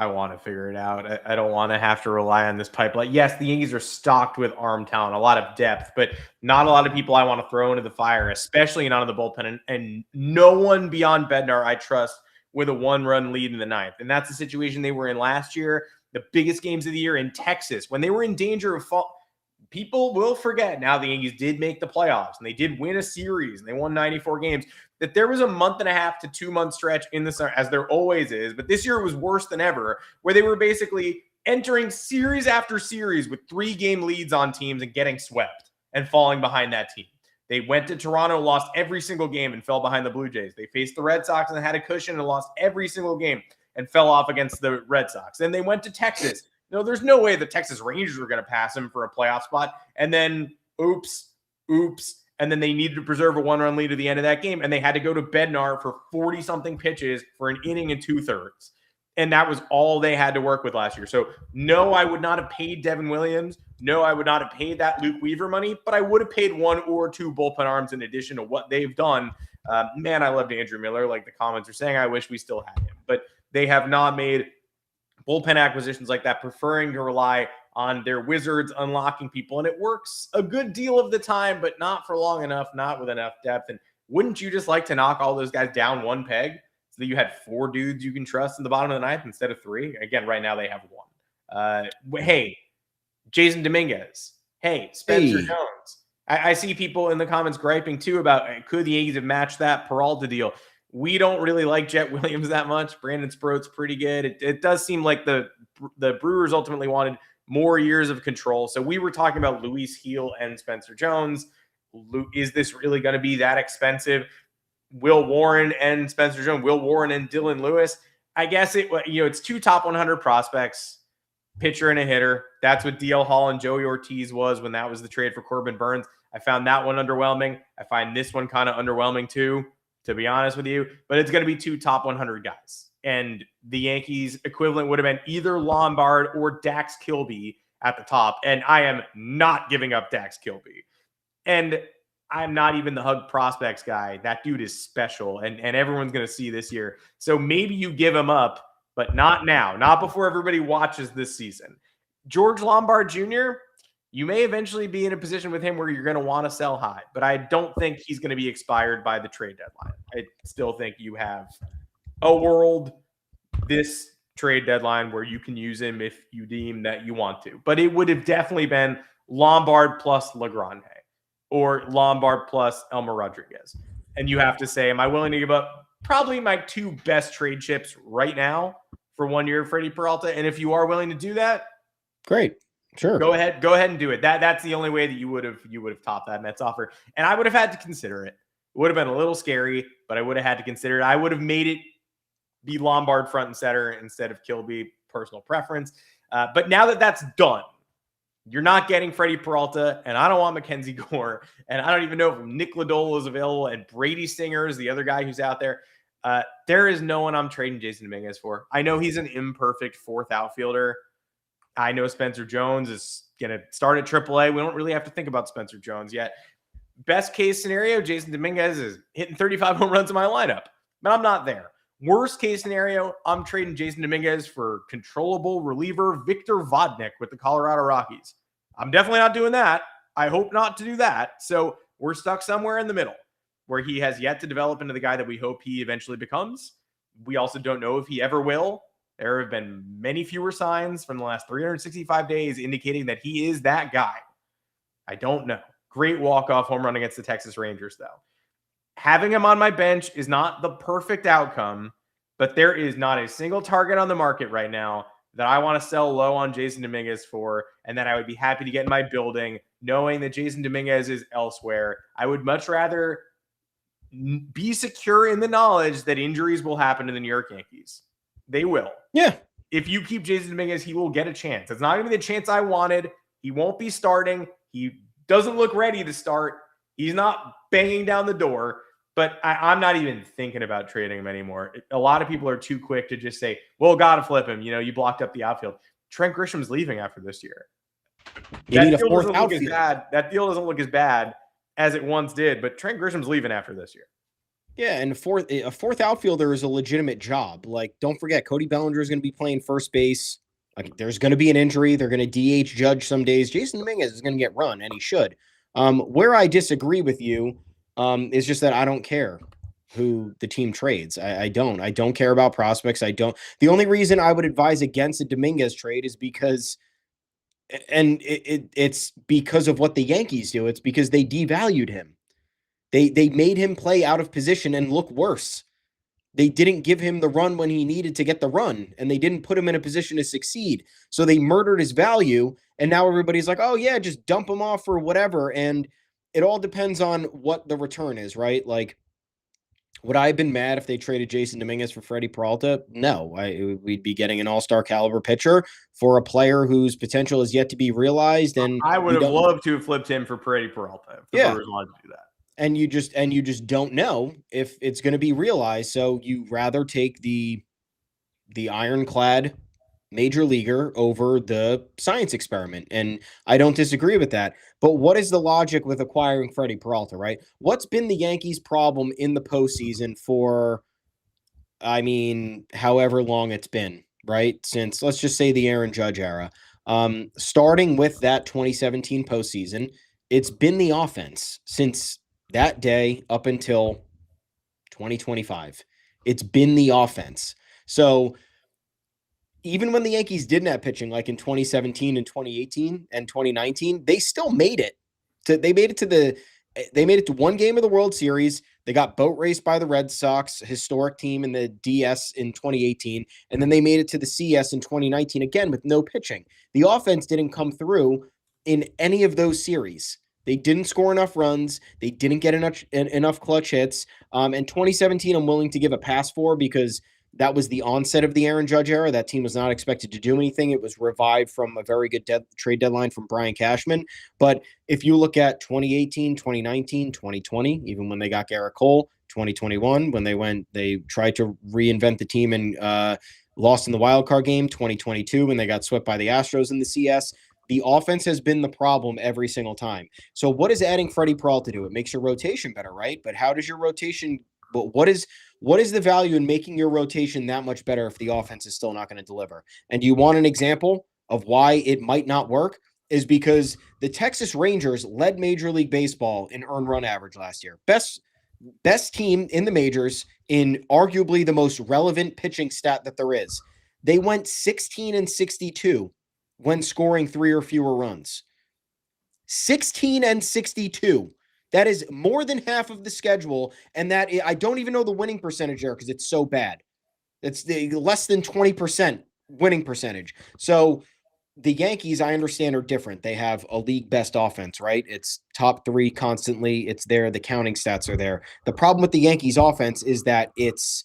B: want to figure it out. I don't want to have to rely on this pipeline. Yes, the Yankees are stocked with arm talent, a lot of depth, but not a lot of people I want to throw into the fire, especially not in the bullpen. And no one beyond Bednar I trust with a 1-run lead in the ninth. And that's the situation they were in last year, the biggest games of the year in Texas, when they were in danger of fall. People will forget now the Yankees did make the playoffs and they did win a series and they won 94 games, that there was a 1.5 to 2 month stretch in the summer, as there always is. But this year it was worse than ever, where they were basically entering series after series with 3-game leads on teams and getting swept and falling behind that team. They went to Toronto, lost every single game and fell behind the Blue Jays. They faced the Red Sox and had a cushion and lost every single game and fell off against the Red Sox. Then they went to Texas. No, there's no way the Texas Rangers were going to pass them for a playoff spot. And then, oops. And then they needed to preserve a 1-run lead at the end of that game. And they had to go to Bednar for 40-something pitches for an inning and 2/3. And that was all they had to work with last year. So, no, I would not have paid Devin Williams. No, I would not have paid that Luke Weaver money. But I would have paid 1 or 2 bullpen arms in addition to what they've done. Man, I loved Andrew Miller. Like the comments are saying, I wish we still had him. But they have not made bullpen acquisitions like that, preferring to rely on their wizards unlocking people. And it works a good deal of the time, but not for long enough, not with enough depth. And wouldn't you just like to knock all those guys down 1 peg so that you had 4 dudes you can trust in the bottom of the ninth instead of 3? Again, right now they have 1. Hey, Jasson Domínguez. Hey, Spencer Jones. I see people in the comments griping too about, could the Yankees have matched that Peralta deal? We don't really like Jet Williams that much. Brandon Sproat's pretty good. It does seem like the Brewers ultimately wanted more years of control. So we were talking about Luis Gil and Spencer Jones. Is this really going to be that expensive? Will Warren and Spencer Jones, Will Warren and Dylan Lewis. I guess it's 2 top 100 prospects, pitcher and a hitter. That's what DL Hall and Joey Ortiz was when that was the trade for Corbin Burns. I found that one underwhelming. I find this one kind of underwhelming too, to be honest with you. But it's going to be 2 top 100 guys. And the Yankees equivalent would have been either Lombard or Dax Kilby at the top. And I am not giving up Dax Kilby. And I'm not even the Hug Prospects guy. That dude is special. And everyone's going to see this year. So maybe you give him up, but not now. Not before everybody watches this season. George Lombard Jr., you may eventually be in a position with him where you're going to want to sell high. But I don't think he's going to be expired by the trade deadline. I still think you have a world this trade deadline where you can use him if you deem that you want to. But it would have definitely been Lombard plus Legrande or Lombard plus Elmer Rodriguez. And you have to say, am I willing to give up probably my 2 best trade chips right now for 1 year of Freddy Peralta? And if you are willing to do that,
C: great. Sure.
B: Go ahead and do it. That's the only way that you would have topped that Mets offer. And I would have had to consider it. It would have been a little scary, but I would have had to consider it. I would have made it be Lombard front and center instead of Kilby, personal preference. But now that that's done, you're not getting Freddy Peralta, and I don't want Mackenzie Gore, and I don't even know if Nick Lodolo is available, and Brady Singer is the other guy who's out there. There is no one I'm trading Jasson Domínguez for. I know he's an imperfect 4th outfielder. I know Spencer Jones is going to start at AAA. We don't really have to think about Spencer Jones yet. Best case scenario, Jasson Domínguez is hitting 35 home runs in my lineup, but I'm not there. Worst case scenario, I'm trading Jasson Domínguez for controllable reliever Victor Vodnik with the Colorado Rockies. I'm definitely not doing that. I hope not to do that. So we're stuck somewhere in the middle where he has yet to develop into the guy that we hope he eventually becomes. We also don't know if he ever will. There have been many fewer signs from the last 365 days indicating that he is that guy. I don't know. Great walk-off home run against the Texas Rangers, though. Having him on my bench is not the perfect outcome, but there is not a single target on the market right now that I want to sell low on Jasson Domínguez for, and that I would be happy to get in my building knowing that Jasson Domínguez is elsewhere. I would much rather be secure in the knowledge that injuries will happen to the New York Yankees. They will.
C: Yeah.
B: If you keep Jasson Domínguez, he will get a chance. It's not going to be the chance I wanted. He won't be starting. He doesn't look ready to start. He's not banging down the door. But I'm not even thinking about trading him anymore. A lot of people are too quick to just say, well, got to flip him. You blocked up the outfield. Trent Grisham's leaving after this year.
C: You need a fourth outfield.
B: That deal doesn't look as bad as it once did, but Trent Grisham's leaving after this year.
C: Yeah, and a fourth outfielder is a legitimate job. Like, don't forget, Cody Bellinger is going to be playing first base. Like, there's going to be an injury. They're going to DH Judge some days. Jasson Domínguez is going to get run, and he should. Where I disagree with you is just that I don't care who the team trades. I don't care about prospects. The only reason I would advise against a Domínguez trade is because, and it's because of what the Yankees do. It's because they devalued him. They made him play out of position and look worse. They didn't give him the run when he needed to get the run, and they didn't put him in a position to succeed. So they murdered his value, and now everybody's like, oh, yeah, just dump him off or whatever. And it all depends on what the return is, right? Like, would I have been mad if they traded Jasson Domínguez for Freddy Peralta? No. We'd be getting an all-star caliber pitcher for a player whose potential is yet to be realized. And
B: I would have loved to have flipped him for Freddy Peralta if the Brewers wanted to do that.
C: And you just don't know if it's going to be realized. So you rather take the ironclad major leaguer over the science experiment. And I don't disagree with that. But what is the logic with acquiring Freddy Peralta, right? What's been the Yankees' problem in the postseason for, however long it's been, right? Since, let's just say, the Aaron Judge era. Starting with that 2017 postseason, it's been the offense since that day up until 2025. It's been the offense. So even when the Yankees didn't have pitching, like in 2017 and 2018 and 2019, they still made it. They made it to one game of the World Series. They got boat raced by the Red Sox, historic team in the DS in 2018, and then they made it to the CS in 2019 again with no pitching. The offense didn't come through in any of those series. They didn't score enough runs. They didn't get enough clutch hits. And 2017, I'm willing to give a pass for because that was the onset of the Aaron Judge era. That team was not expected to do anything. It was revived from a very good trade deadline from Brian Cashman. But if you look at 2018, 2019, 2020, even when they got Garrett Cole, 2021, when they tried to reinvent the team and lost in the wild card game, 2022, when they got swept by the Astros in the CS, the offense has been the problem every single time. So what does adding Freddy Peralta do? It makes your rotation better, right? But how does your rotation – what is the value in making your rotation that much better if the offense is still not going to deliver? And do you want an example of why it might not work? Is because the Texas Rangers led Major League Baseball in earned run average last year. Best team in the majors in arguably the most relevant pitching stat that there is. They went 16-62 when scoring 3 or fewer runs. 16-62. That is more than half of the schedule, and that I don't even know the winning percentage there because it's so bad. It's the less than 20% winning percentage. So the Yankees, I understand, are different. They have a league best offense, right? It's top 3 constantly. It's there. The counting stats are there. The problem with the Yankees offense is that it's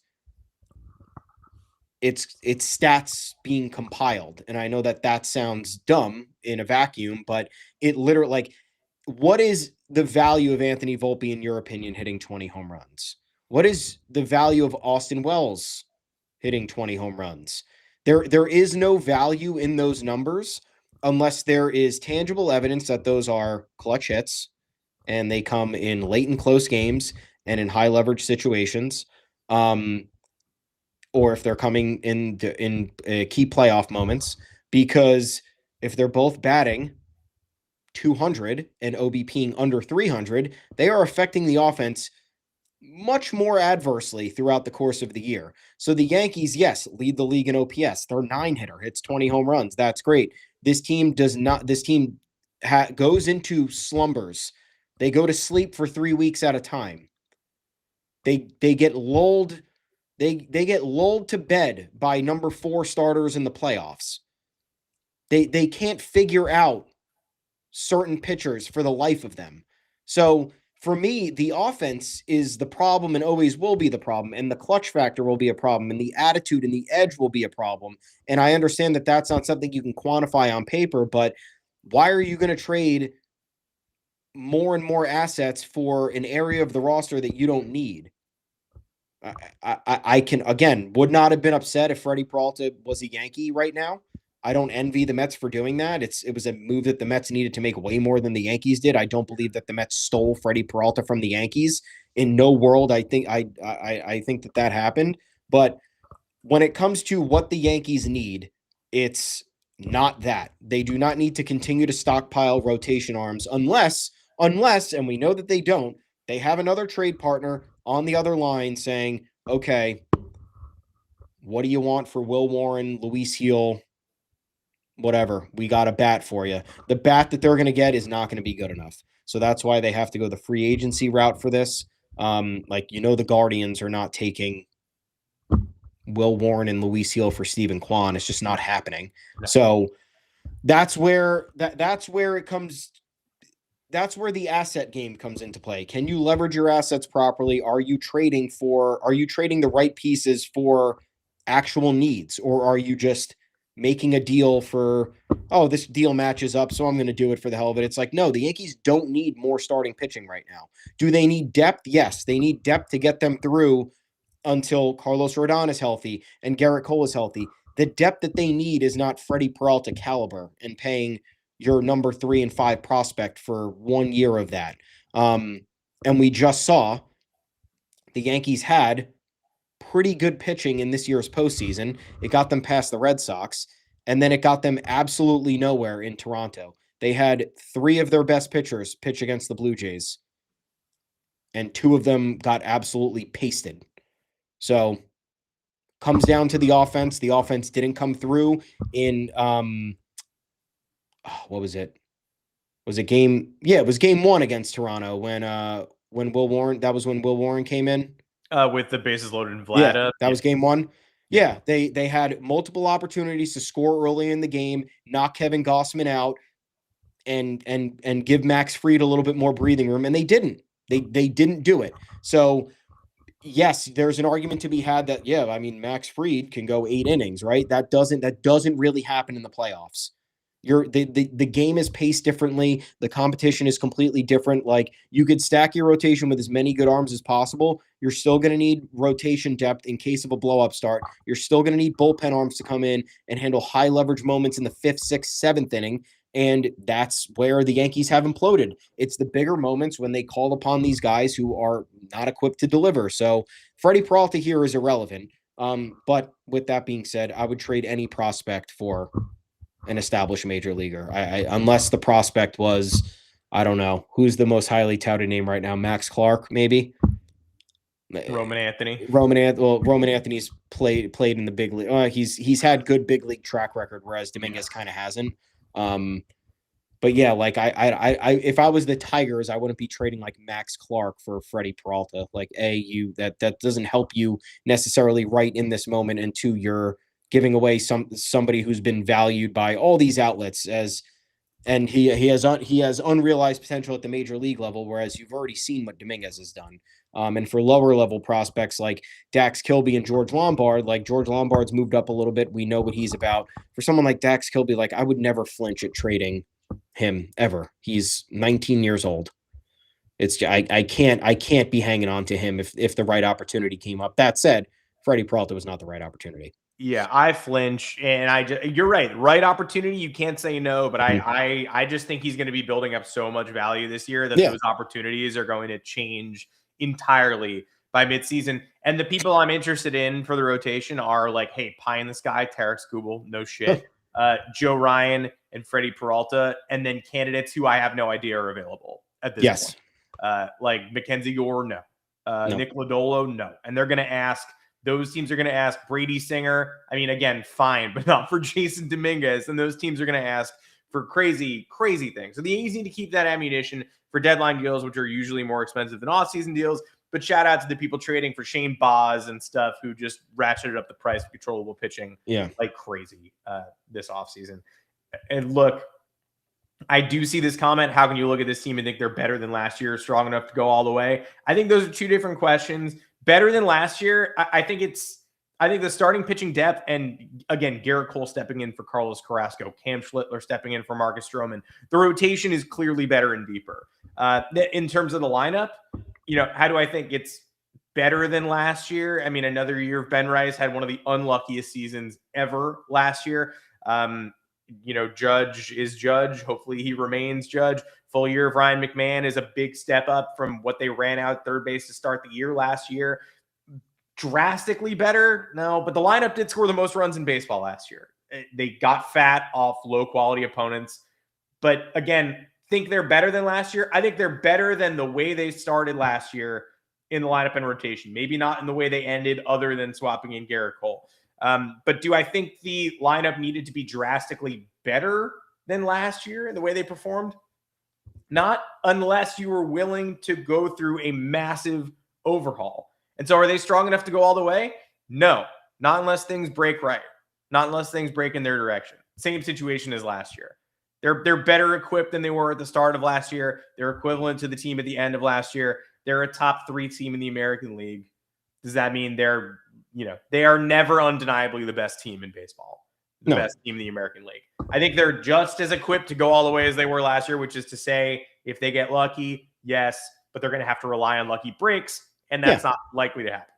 C: stats being compiled. And I know that sounds dumb in a vacuum, but it literally, like, what is the value of Anthony Volpe, in your opinion, hitting 20 home runs? What is the value of Austin Wells hitting 20 home runs? There is no value in those numbers unless there is tangible evidence that those are clutch hits and they come in late and close games and in high leverage situations. Or if they're coming in key playoff moments, because if they're both batting 200 and OBPing under 300, they are affecting the offense much more adversely throughout the course of the year. So the Yankees, yes, lead the league in OPS. Their 9-hitter hits 20 home runs. That's great. This team goes into slumbers. They go to sleep for 3 weeks at a time. They get lulled. They get lulled to bed by number 4 starters in the playoffs. They can't figure out certain pitchers for the life of them. So for me, the offense is the problem and always will be the problem. And the clutch factor will be a problem. And the attitude and the edge will be a problem. And I understand that that's not something you can quantify on paper, but why are you going to trade more and more assets for an area of the roster that you don't need. I can, again, would not have been upset if Freddy Peralta was a Yankee right now. I don't envy the Mets for doing that. It was a move that the Mets needed to make way more than the Yankees did. I don't believe that the Mets stole Freddy Peralta from the Yankees. In no world, I think that happened. But when it comes to what the Yankees need, it's not that. They do not need to continue to stockpile rotation arms unless, and we know that they don't, they have another trade partner on the other line saying, okay, what do you want for Will Warren, Luis Heel, whatever? We got a bat for you. The bat that they're going to get is not going to be good enough. So that's why they have to go the free agency route for this. The Guardians are not taking Will Warren and Luis Heel for Stephen Kwan. It's just not happening. No. So that's where it comes. That's where the asset game comes into play. Can you leverage your assets properly? Are you trading the right pieces for actual needs, or are you just making a deal for, oh, this deal matches up, so I'm going to do it for the hell of it? It's like, no, the Yankees don't need more starting pitching right now. Do they need depth? Yes, they need depth to get them through until Carlos Rodon is healthy and Garrett Cole is healthy. The depth that they need is not Freddy Peralta caliber and paying your number 3 and 5 prospect for 1 year of that. And we just saw the Yankees had pretty good pitching in this year's postseason. It got them past the Red Sox, and then it got them absolutely nowhere in Toronto. They had 3 of their best pitchers pitch against the Blue Jays, and 2 of them got absolutely pasted. So comes down to the offense. The offense didn't come through in what was it? Was it game? Yeah, it was game 1 against Toronto when Will Warren. That was when Will Warren came in
B: with the bases loaded and Vlad.
C: Yeah, that was game 1. Yeah, they had multiple opportunities to score early in the game, knock Kevin Gossman out, and give Max Fried a little bit more breathing room, and they didn't. They didn't do it. So yes, there's an argument to be had that Max Fried can go 8 innings, right? That doesn't really happen in the playoffs. The game is paced differently. The competition is completely different. Like, you could stack your rotation with as many good arms as possible. You're still going to need rotation depth in case of a blow-up start. You're still going to need bullpen arms to come in and handle high leverage moments in the 5th, 6th, 7th inning. And that's where the Yankees have imploded. It's the bigger moments when they call upon these guys who are not equipped to deliver. So Freddy Peralta here is irrelevant. But with that being said, I would trade any prospect for an established major leaguer. Unless the prospect was, I don't know, who's the most highly touted name right now? Max Clark, maybe?
B: Roman Anthony.
C: Roman Anthony's played in the big league. He's had good big league track record, whereas Domínguez kind of hasn't. But yeah, like I if I was the Tigers, I wouldn't be trading like Max Clark for Freddy Peralta. Like, that doesn't help you necessarily right in this moment, and 2, you're giving away somebody who's been valued by all these outlets and he has unrealized potential at the major league level, whereas you've already seen what Domínguez has done. And for lower level prospects like Dax Kilby and George Lombard, like George Lombard's moved up a little bit. We know what he's about. For someone like Dax Kilby, like, I would never flinch at trading him ever. He's 19 years old. It's I can't be hanging on to him if the right opportunity came up. That said, Freddy Peralta was not the right opportunity.
B: Yeah, I flinch, and you're right. Right opportunity, you can't say no, but I just think he's going to be building up so much value this year that those opportunities are going to change entirely by midseason. And the people I'm interested in for the rotation are like, hey, pie in the sky, Tarek Skubal, no shit, Joe Ryan and Freddy Peralta, and then candidates who I have no idea are available at this point. Like Mackenzie Gore, no. Nick Lodolo, no. And they're going to ask. Those teams are going to ask Brady Singer. I mean, again, fine, but not for Jason Domínguez. And those teams are going to ask for crazy, crazy things. So the Yankees need to keep that ammunition for deadline deals, which are usually more expensive than off-season deals. But shout out to the people trading for Shane Baz and stuff who just ratcheted up the price of controllable pitching like crazy this offseason. And look, I do see this comment. How can you look at this team and think they're better than last year, strong enough to go all the way? I think those are 2 different questions. Better than last year, I think it's I think the starting pitching depth, and again, Garrett Cole stepping in for Carlos Carrasco, Cam Schlittler stepping in for Marcus Stroman. The rotation is clearly better and deeper. In terms of the lineup, how do I think it's better than last year? I mean, another year of Ben Rice had one of the unluckiest seasons ever last year. Judge is Judge. Hopefully he remains Judge. Full year of Ryan McMahon is a big step up from what they ran out third base to start the year last year. Drastically better? No, but the lineup did score the most runs in baseball last year. They got fat off low-quality opponents. But again, think they're better than last year? I think they're better than the way they started last year in the lineup and rotation. Maybe not in the way they ended other than swapping in Garrett Cole. But do I think the lineup needed to be drastically better than last year in the way they performed? Not unless you were willing to go through a massive overhaul. And so are they strong enough to go all the way? No, not unless things break right. Not unless things break in their direction. Same situation as last year. They're better equipped than they were at the start of last year. They're equivalent to the team at the end of last year. They're a top 3 team in the American League. Does that mean they are never undeniably the best team in baseball? The best team in the American League. I think they're just as equipped to go all the way as they were last year, which is to say, if they get lucky, yes, but they're going to have to rely on lucky breaks, and that's not likely to happen.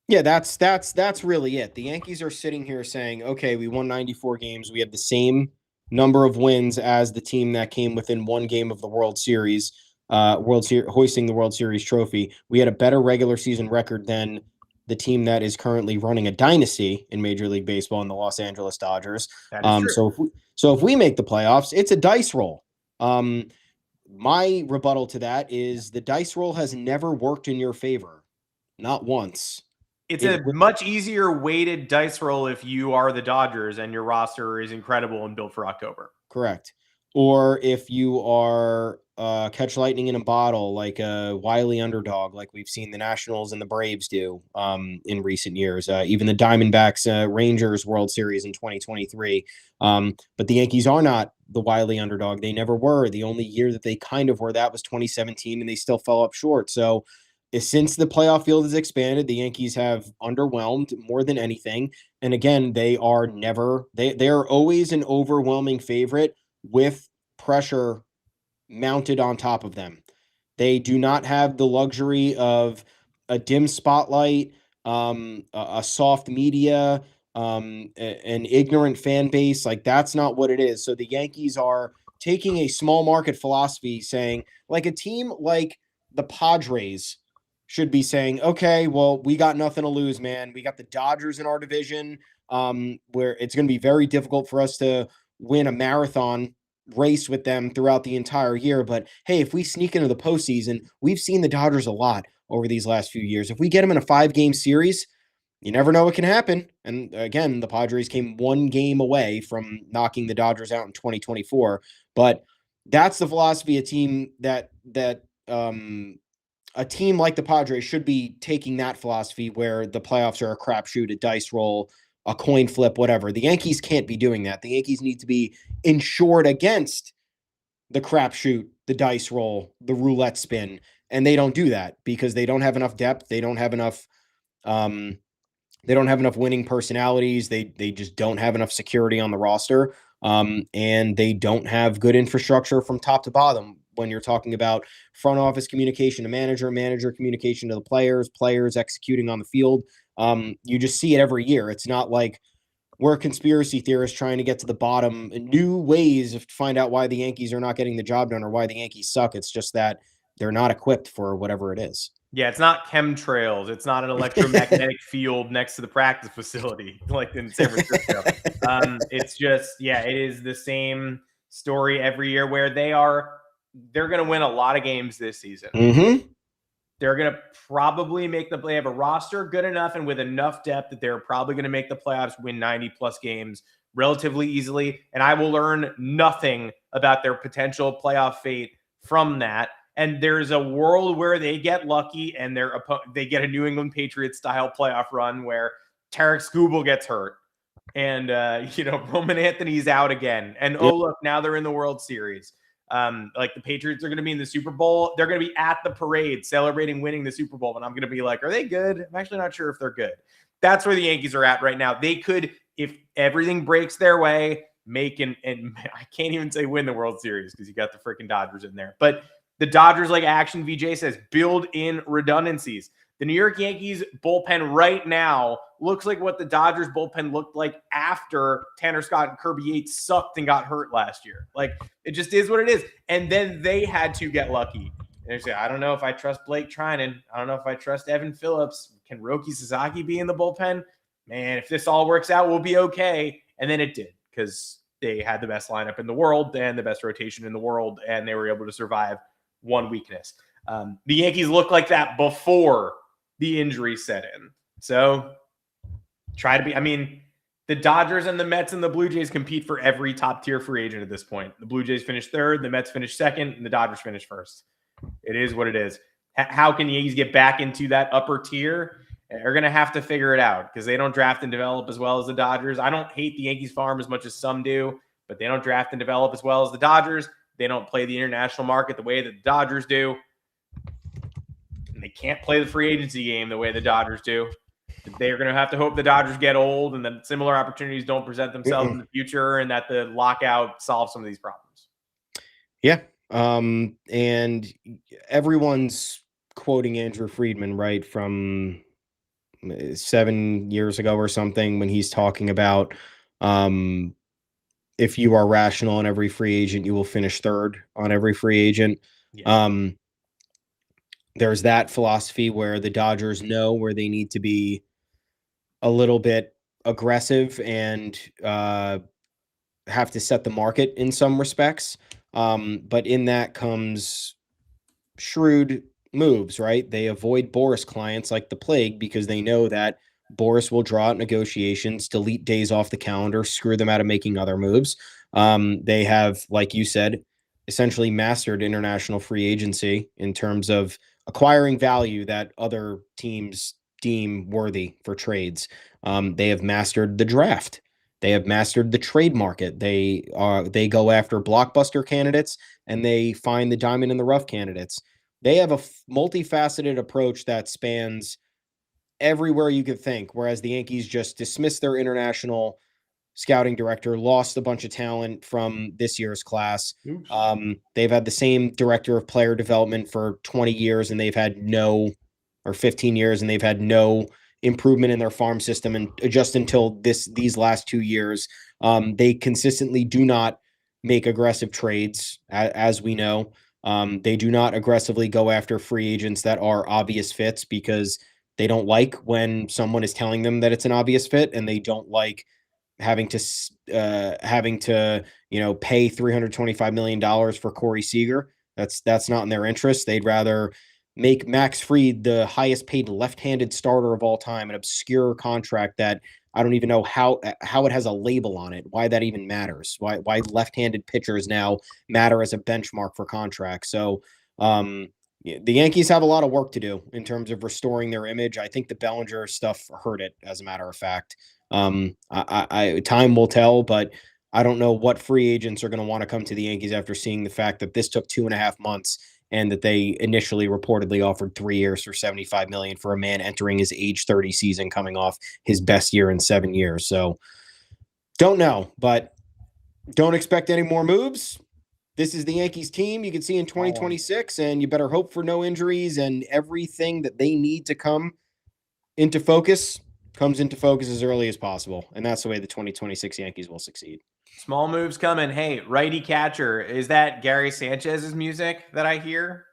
C: Yeah, that's really it. The Yankees are sitting here saying, okay, we won 94 games. We have the same number of wins as the team that came within one game of the World Series, hoisting the World Series trophy. We had a better regular season record than the team that is currently running a dynasty in Major League Baseball in the Los Angeles Dodgers.
B: That is true.
C: So if we make the playoffs, it's a dice roll. My rebuttal to that is the dice roll has never worked in your favor. Not once.
B: It's a much easier weighted dice roll if you are the Dodgers and your roster is incredible and built for October.
C: Correct. Or if you are catch lightning in a bottle, like a wily underdog, like we've seen the Nationals and the Braves do in recent years. Even the Diamondbacks Rangers World Series in 2023. But the Yankees are not the wily underdog. They never were. The only year that they kind of were, that was 2017, and they still fell up short. So since the playoff field has expanded, the Yankees have underwhelmed more than anything. And again, they are always an overwhelming favorite with pressure mounted on top of them. They do not have the luxury of a dim spotlight, a soft media, an ignorant fan base. Like, that's not what it is. So the Yankees are taking a small market philosophy, saying, like, a team like the Padres should be saying, okay, well, we got nothing to lose, man. We got the Dodgers in our division, where it's going to be very difficult for us to win a marathon race with them throughout the entire year. But hey, if we sneak into the postseason, we've seen the Dodgers a lot over these last few years. If we get them in a 5-game series, you never know what can happen. And again, the Padres came 1 game away from knocking the Dodgers out in 2024. But that's the philosophy a team a team like the Padres should be taking, that philosophy where the playoffs are a crapshoot, a dice roll, a coin flip, whatever. The Yankees can't be doing that. The Yankees need to be insured against the crapshoot, the dice roll, the roulette spin. And they don't do that because they don't have enough depth. They don't have enough winning personalities. They just don't have enough security on the roster. And they don't have good infrastructure from top to bottom when you're talking about front office communication to manager communication to the players executing on the field. You just see it every year. It's not like we're conspiracy theorists trying to get to the bottom, new ways to find out why the Yankees are not getting the job done or why the Yankees suck. It's just that they're not equipped for whatever it is.
B: Yeah, it's not chemtrails. It's not an electromagnetic field next to the practice facility like in San Francisco. It's just, it is the same story every year where they're going to win a lot of games this season.
C: Mm-hmm.
B: They're going to probably they have a roster good enough and with enough depth that they're probably going to make the playoffs, win 90-plus games relatively easily. And I will learn nothing about their potential playoff fate from that. And there's a world where they get lucky and they get a New England Patriots style playoff run where Tarek Skubal gets hurt and Roman Anthony's out again. And look, now they're in the World Series. Like the Patriots are going to be in the Super Bowl. They're going to be at the parade celebrating winning the Super Bowl. And I'm going to be like, are they good? I'm actually not sure if they're good. That's where the Yankees are at right now. They could, if everything breaks their way, make and I can't even say win the World Series because you got the freaking Dodgers in there. But the Dodgers, like Action VJ says, build in redundancies. The New York Yankees bullpen right now looks like what the Dodgers bullpen looked like after Tanner Scott and Kirby Yates sucked and got hurt last year. Like, it just is what it is. And then they had to get lucky. And they say, I don't know if I trust Blake Trinan. I don't know if I trust Evan Phillips. Can Roki Sasaki be in the bullpen? Man, if this all works out, we'll be okay. And then it did, because they had the best lineup in the world and the best rotation in the world, and they were able to survive one weakness. The Yankees looked like that before the injury set in. So try to be, I mean, the Dodgers and the Mets and the Blue Jays compete for every top tier free agent at this point. The Blue Jays finished third, the Mets finished second, and the Dodgers finished first. It is what it is. How can the Yankees get back into that upper tier? They're going to have to figure it out, because they don't draft and develop as well as the Dodgers. I don't hate the Yankees farm as much as some do, but they don't draft and develop as well as the Dodgers. They don't play the international market the way that the Dodgers do. And they can't play the free agency game the way the Dodgers do. They're going to have to hope the Dodgers get old and that similar opportunities don't present themselves in the future, and that the lockout solves some of these problems.
C: Yeah. And everyone's quoting Andrew Friedman, right, from 7 years ago or something, when he's talking about if you are rational on every free agent, you will finish third on every free agent. Yeah. There's that philosophy where the Dodgers know where they need to be a little bit aggressive and have to set the market in some respects. But in that comes shrewd moves, right? They avoid Boras clients like the plague, because they know that Boras will draw out negotiations, delete days off the calendar, screw them out of making other moves. They have, like you said, essentially mastered international free agency in terms of acquiring value that other teams deem worthy for trades. They have mastered the draft. They have mastered the trade market. They go after blockbuster candidates, and they find the diamond in the rough candidates. They have a multifaceted approach that spans everywhere you could think, whereas the Yankees just dismissed their international scouting director, lost a bunch of talent from this year's class. They've had the same director of player development for 20 years, and they've had or 15 years, and they've had no improvement in their farm system. And just until these last 2 years, they consistently do not make aggressive trades, as we know. They do not aggressively go after free agents that are obvious fits, because they don't like when someone is telling them that it's an obvious fit, and they don't like having to pay $325 million for Corey Seager. That's not in their interest. They'd rather make Max Fried the highest paid left-handed starter of all time, an obscure contract that I don't even know how it has a label on it, why that even matters, why left-handed pitchers now matter as a benchmark for contracts. So the Yankees have a lot of work to do in terms of restoring their image. I think the Bellinger stuff hurt it, as a matter of fact. Time will tell, but I don't know what free agents are going to want to come to the Yankees after seeing the fact that this took 2.5 months, and that they initially reportedly offered 3 years for $75 million for a man entering his age 30 season, coming off his best year in 7 years. So don't know, but don't expect any more moves. This is the Yankees team you can see in 2026, and you better hope for no injuries, and everything that they need to come into focus comes into focus as early as possible. And that's the way the 2026 Yankees will succeed.
B: Small moves coming. Hey, righty catcher. Is that Gary Sanchez's music that I hear?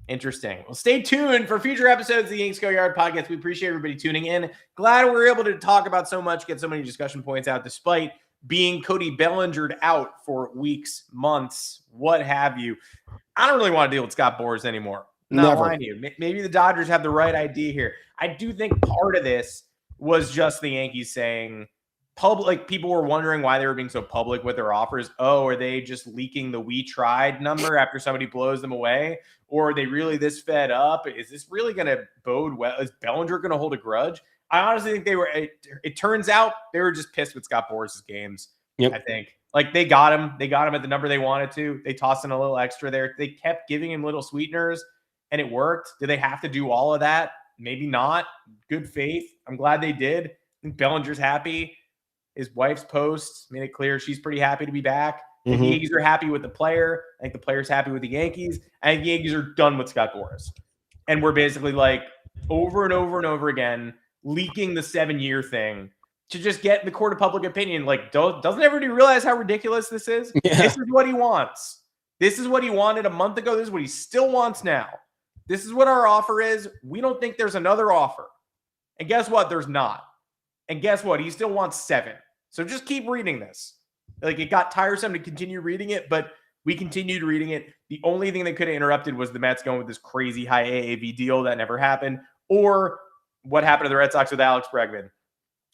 B: Interesting. Well, stay tuned for future episodes of the Yanks Go Yard podcast. We appreciate everybody tuning in. Glad we were able to talk about so much, get so many discussion points out, despite being Cody Bellinger out for weeks, months, what have you. I don't really want to deal with Scott Boras anymore. Not lying to you. Maybe the Dodgers have the right idea here. I do think part of this was just the Yankees saying, public, people were wondering why they were being so public with their offers. Oh, are they just leaking the "we tried" number after somebody blows them away? Or are they really this fed up? Is this really going to bode well? Is Bellinger going to hold a grudge? I honestly think they were. It turns out they were just pissed with Scott Boras' games. Yep. I think like they got him. They got him at the number they wanted to. They tossed in a little extra there. They kept giving him little sweeteners, and it worked. Do they have to do all of that? Maybe not. Good faith. I'm glad they did. I think Bellinger's happy. His wife's post made it clear she's pretty happy to be back. I think the Yankees are happy with the player. I think the player's happy with the Yankees. I think the Yankees are done with Scott Boras. And we're basically like over and over and over again leaking the 7-year thing to just get the court of public opinion. Like, doesn't everybody realize how ridiculous this is? Yeah. This is what he wants. This is what he wanted a month ago. This is what he still wants now. This is what our offer is. We don't think there's another offer. And guess what? There's not. And guess what? He still wants 7. So just keep reading this. Like, it got tiresome to continue reading it, but we continued reading it. The only thing that could have interrupted was the Mets going with this crazy high AAV deal that never happened, or what happened to the Red Sox with Alex Bregman,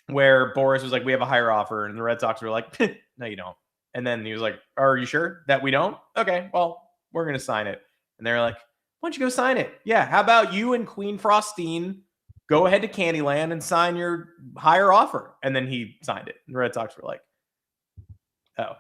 B: where Boras was like, we have a higher offer, and the Red Sox were like, no, you don't. And then he was like, are you sure that we don't? Okay, well, we're going to sign it. And they're like, why don't you go sign it? Yeah, how about you and Queen Frostine go ahead to Candyland and sign your higher offer? And then he signed it. And the Red Sox were like, oh,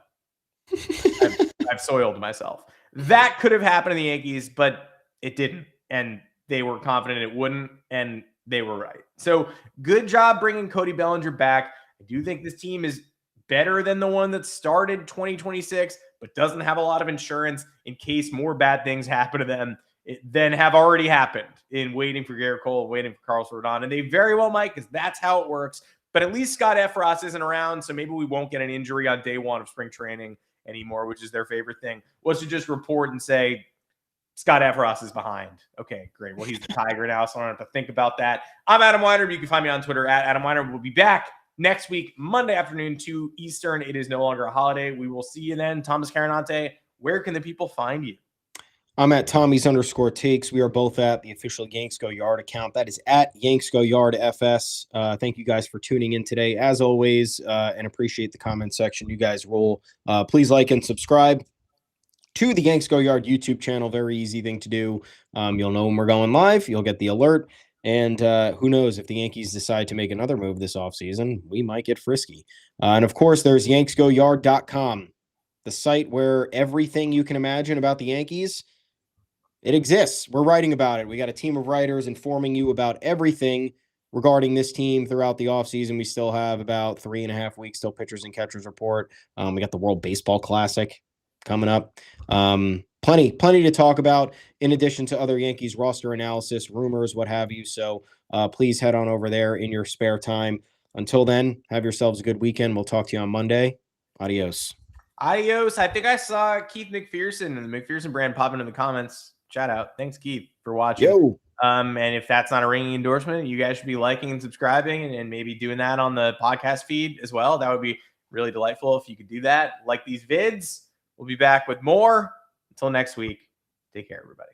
B: I've soiled myself. That could have happened to the Yankees, but it didn't. And they were confident it wouldn't, and they were right. So good job bringing Cody Bellinger back. I do think this team is better than the one that started 2026, but doesn't have a lot of insurance in case more bad things happen to them than have already happened in waiting for Garrett Cole, waiting for Carlos Rodon. And they very well might, because that's how it works. But at least Scott Efros isn't around, so maybe we won't get an injury on day 1 of spring training anymore, which is their favorite thing, was to just report and say, Scott Efros is behind. Okay, great. Well, he's the Tiger now, so I don't have to think about that. I'm Adam Weinrib. You can find me on Twitter at Adam Weinrib. We'll be back next week, Monday afternoon, 2 Eastern. It is no longer a holiday. We will see you then. Thomas Carannante, where can the people find you?
C: I'm at Tommy's_takes. We are both at the official Yanks Go Yard account. That is at Yanks Go Yard FS. Thank you guys for tuning in today, as always, and appreciate the comment section. You guys roll. Please like and subscribe to the Yanks Go Yard YouTube channel. Very easy thing to do. You'll know when we're going live. You'll get the alert. And who knows, if the Yankees decide to make another move this offseason, we might get frisky. And, of course, there's yanksgoyard.com, the site where everything you can imagine about the Yankees, it exists. We're writing about it. We got a team of writers informing you about everything regarding this team throughout the offseason. We still have about 3.5 weeks till pitchers and catchers report. We got the World Baseball Classic coming up. Plenty to talk about, in addition to other Yankees roster analysis, rumors, what have you. So please head on over there in your spare time. Until then, have yourselves a good weekend. We'll talk to you on Monday. Adios.
B: Adios. I think I saw Keith McPherson and the McPherson brand popping in the comments. Shout out. Thanks, Keith, for watching.
C: Yo.
B: And if that's not a ringing endorsement, you guys should be liking and subscribing and maybe doing that on the podcast feed as well. That would be really delightful if you could do that. Like these vids. We'll be back with more. Until next week, take care, everybody.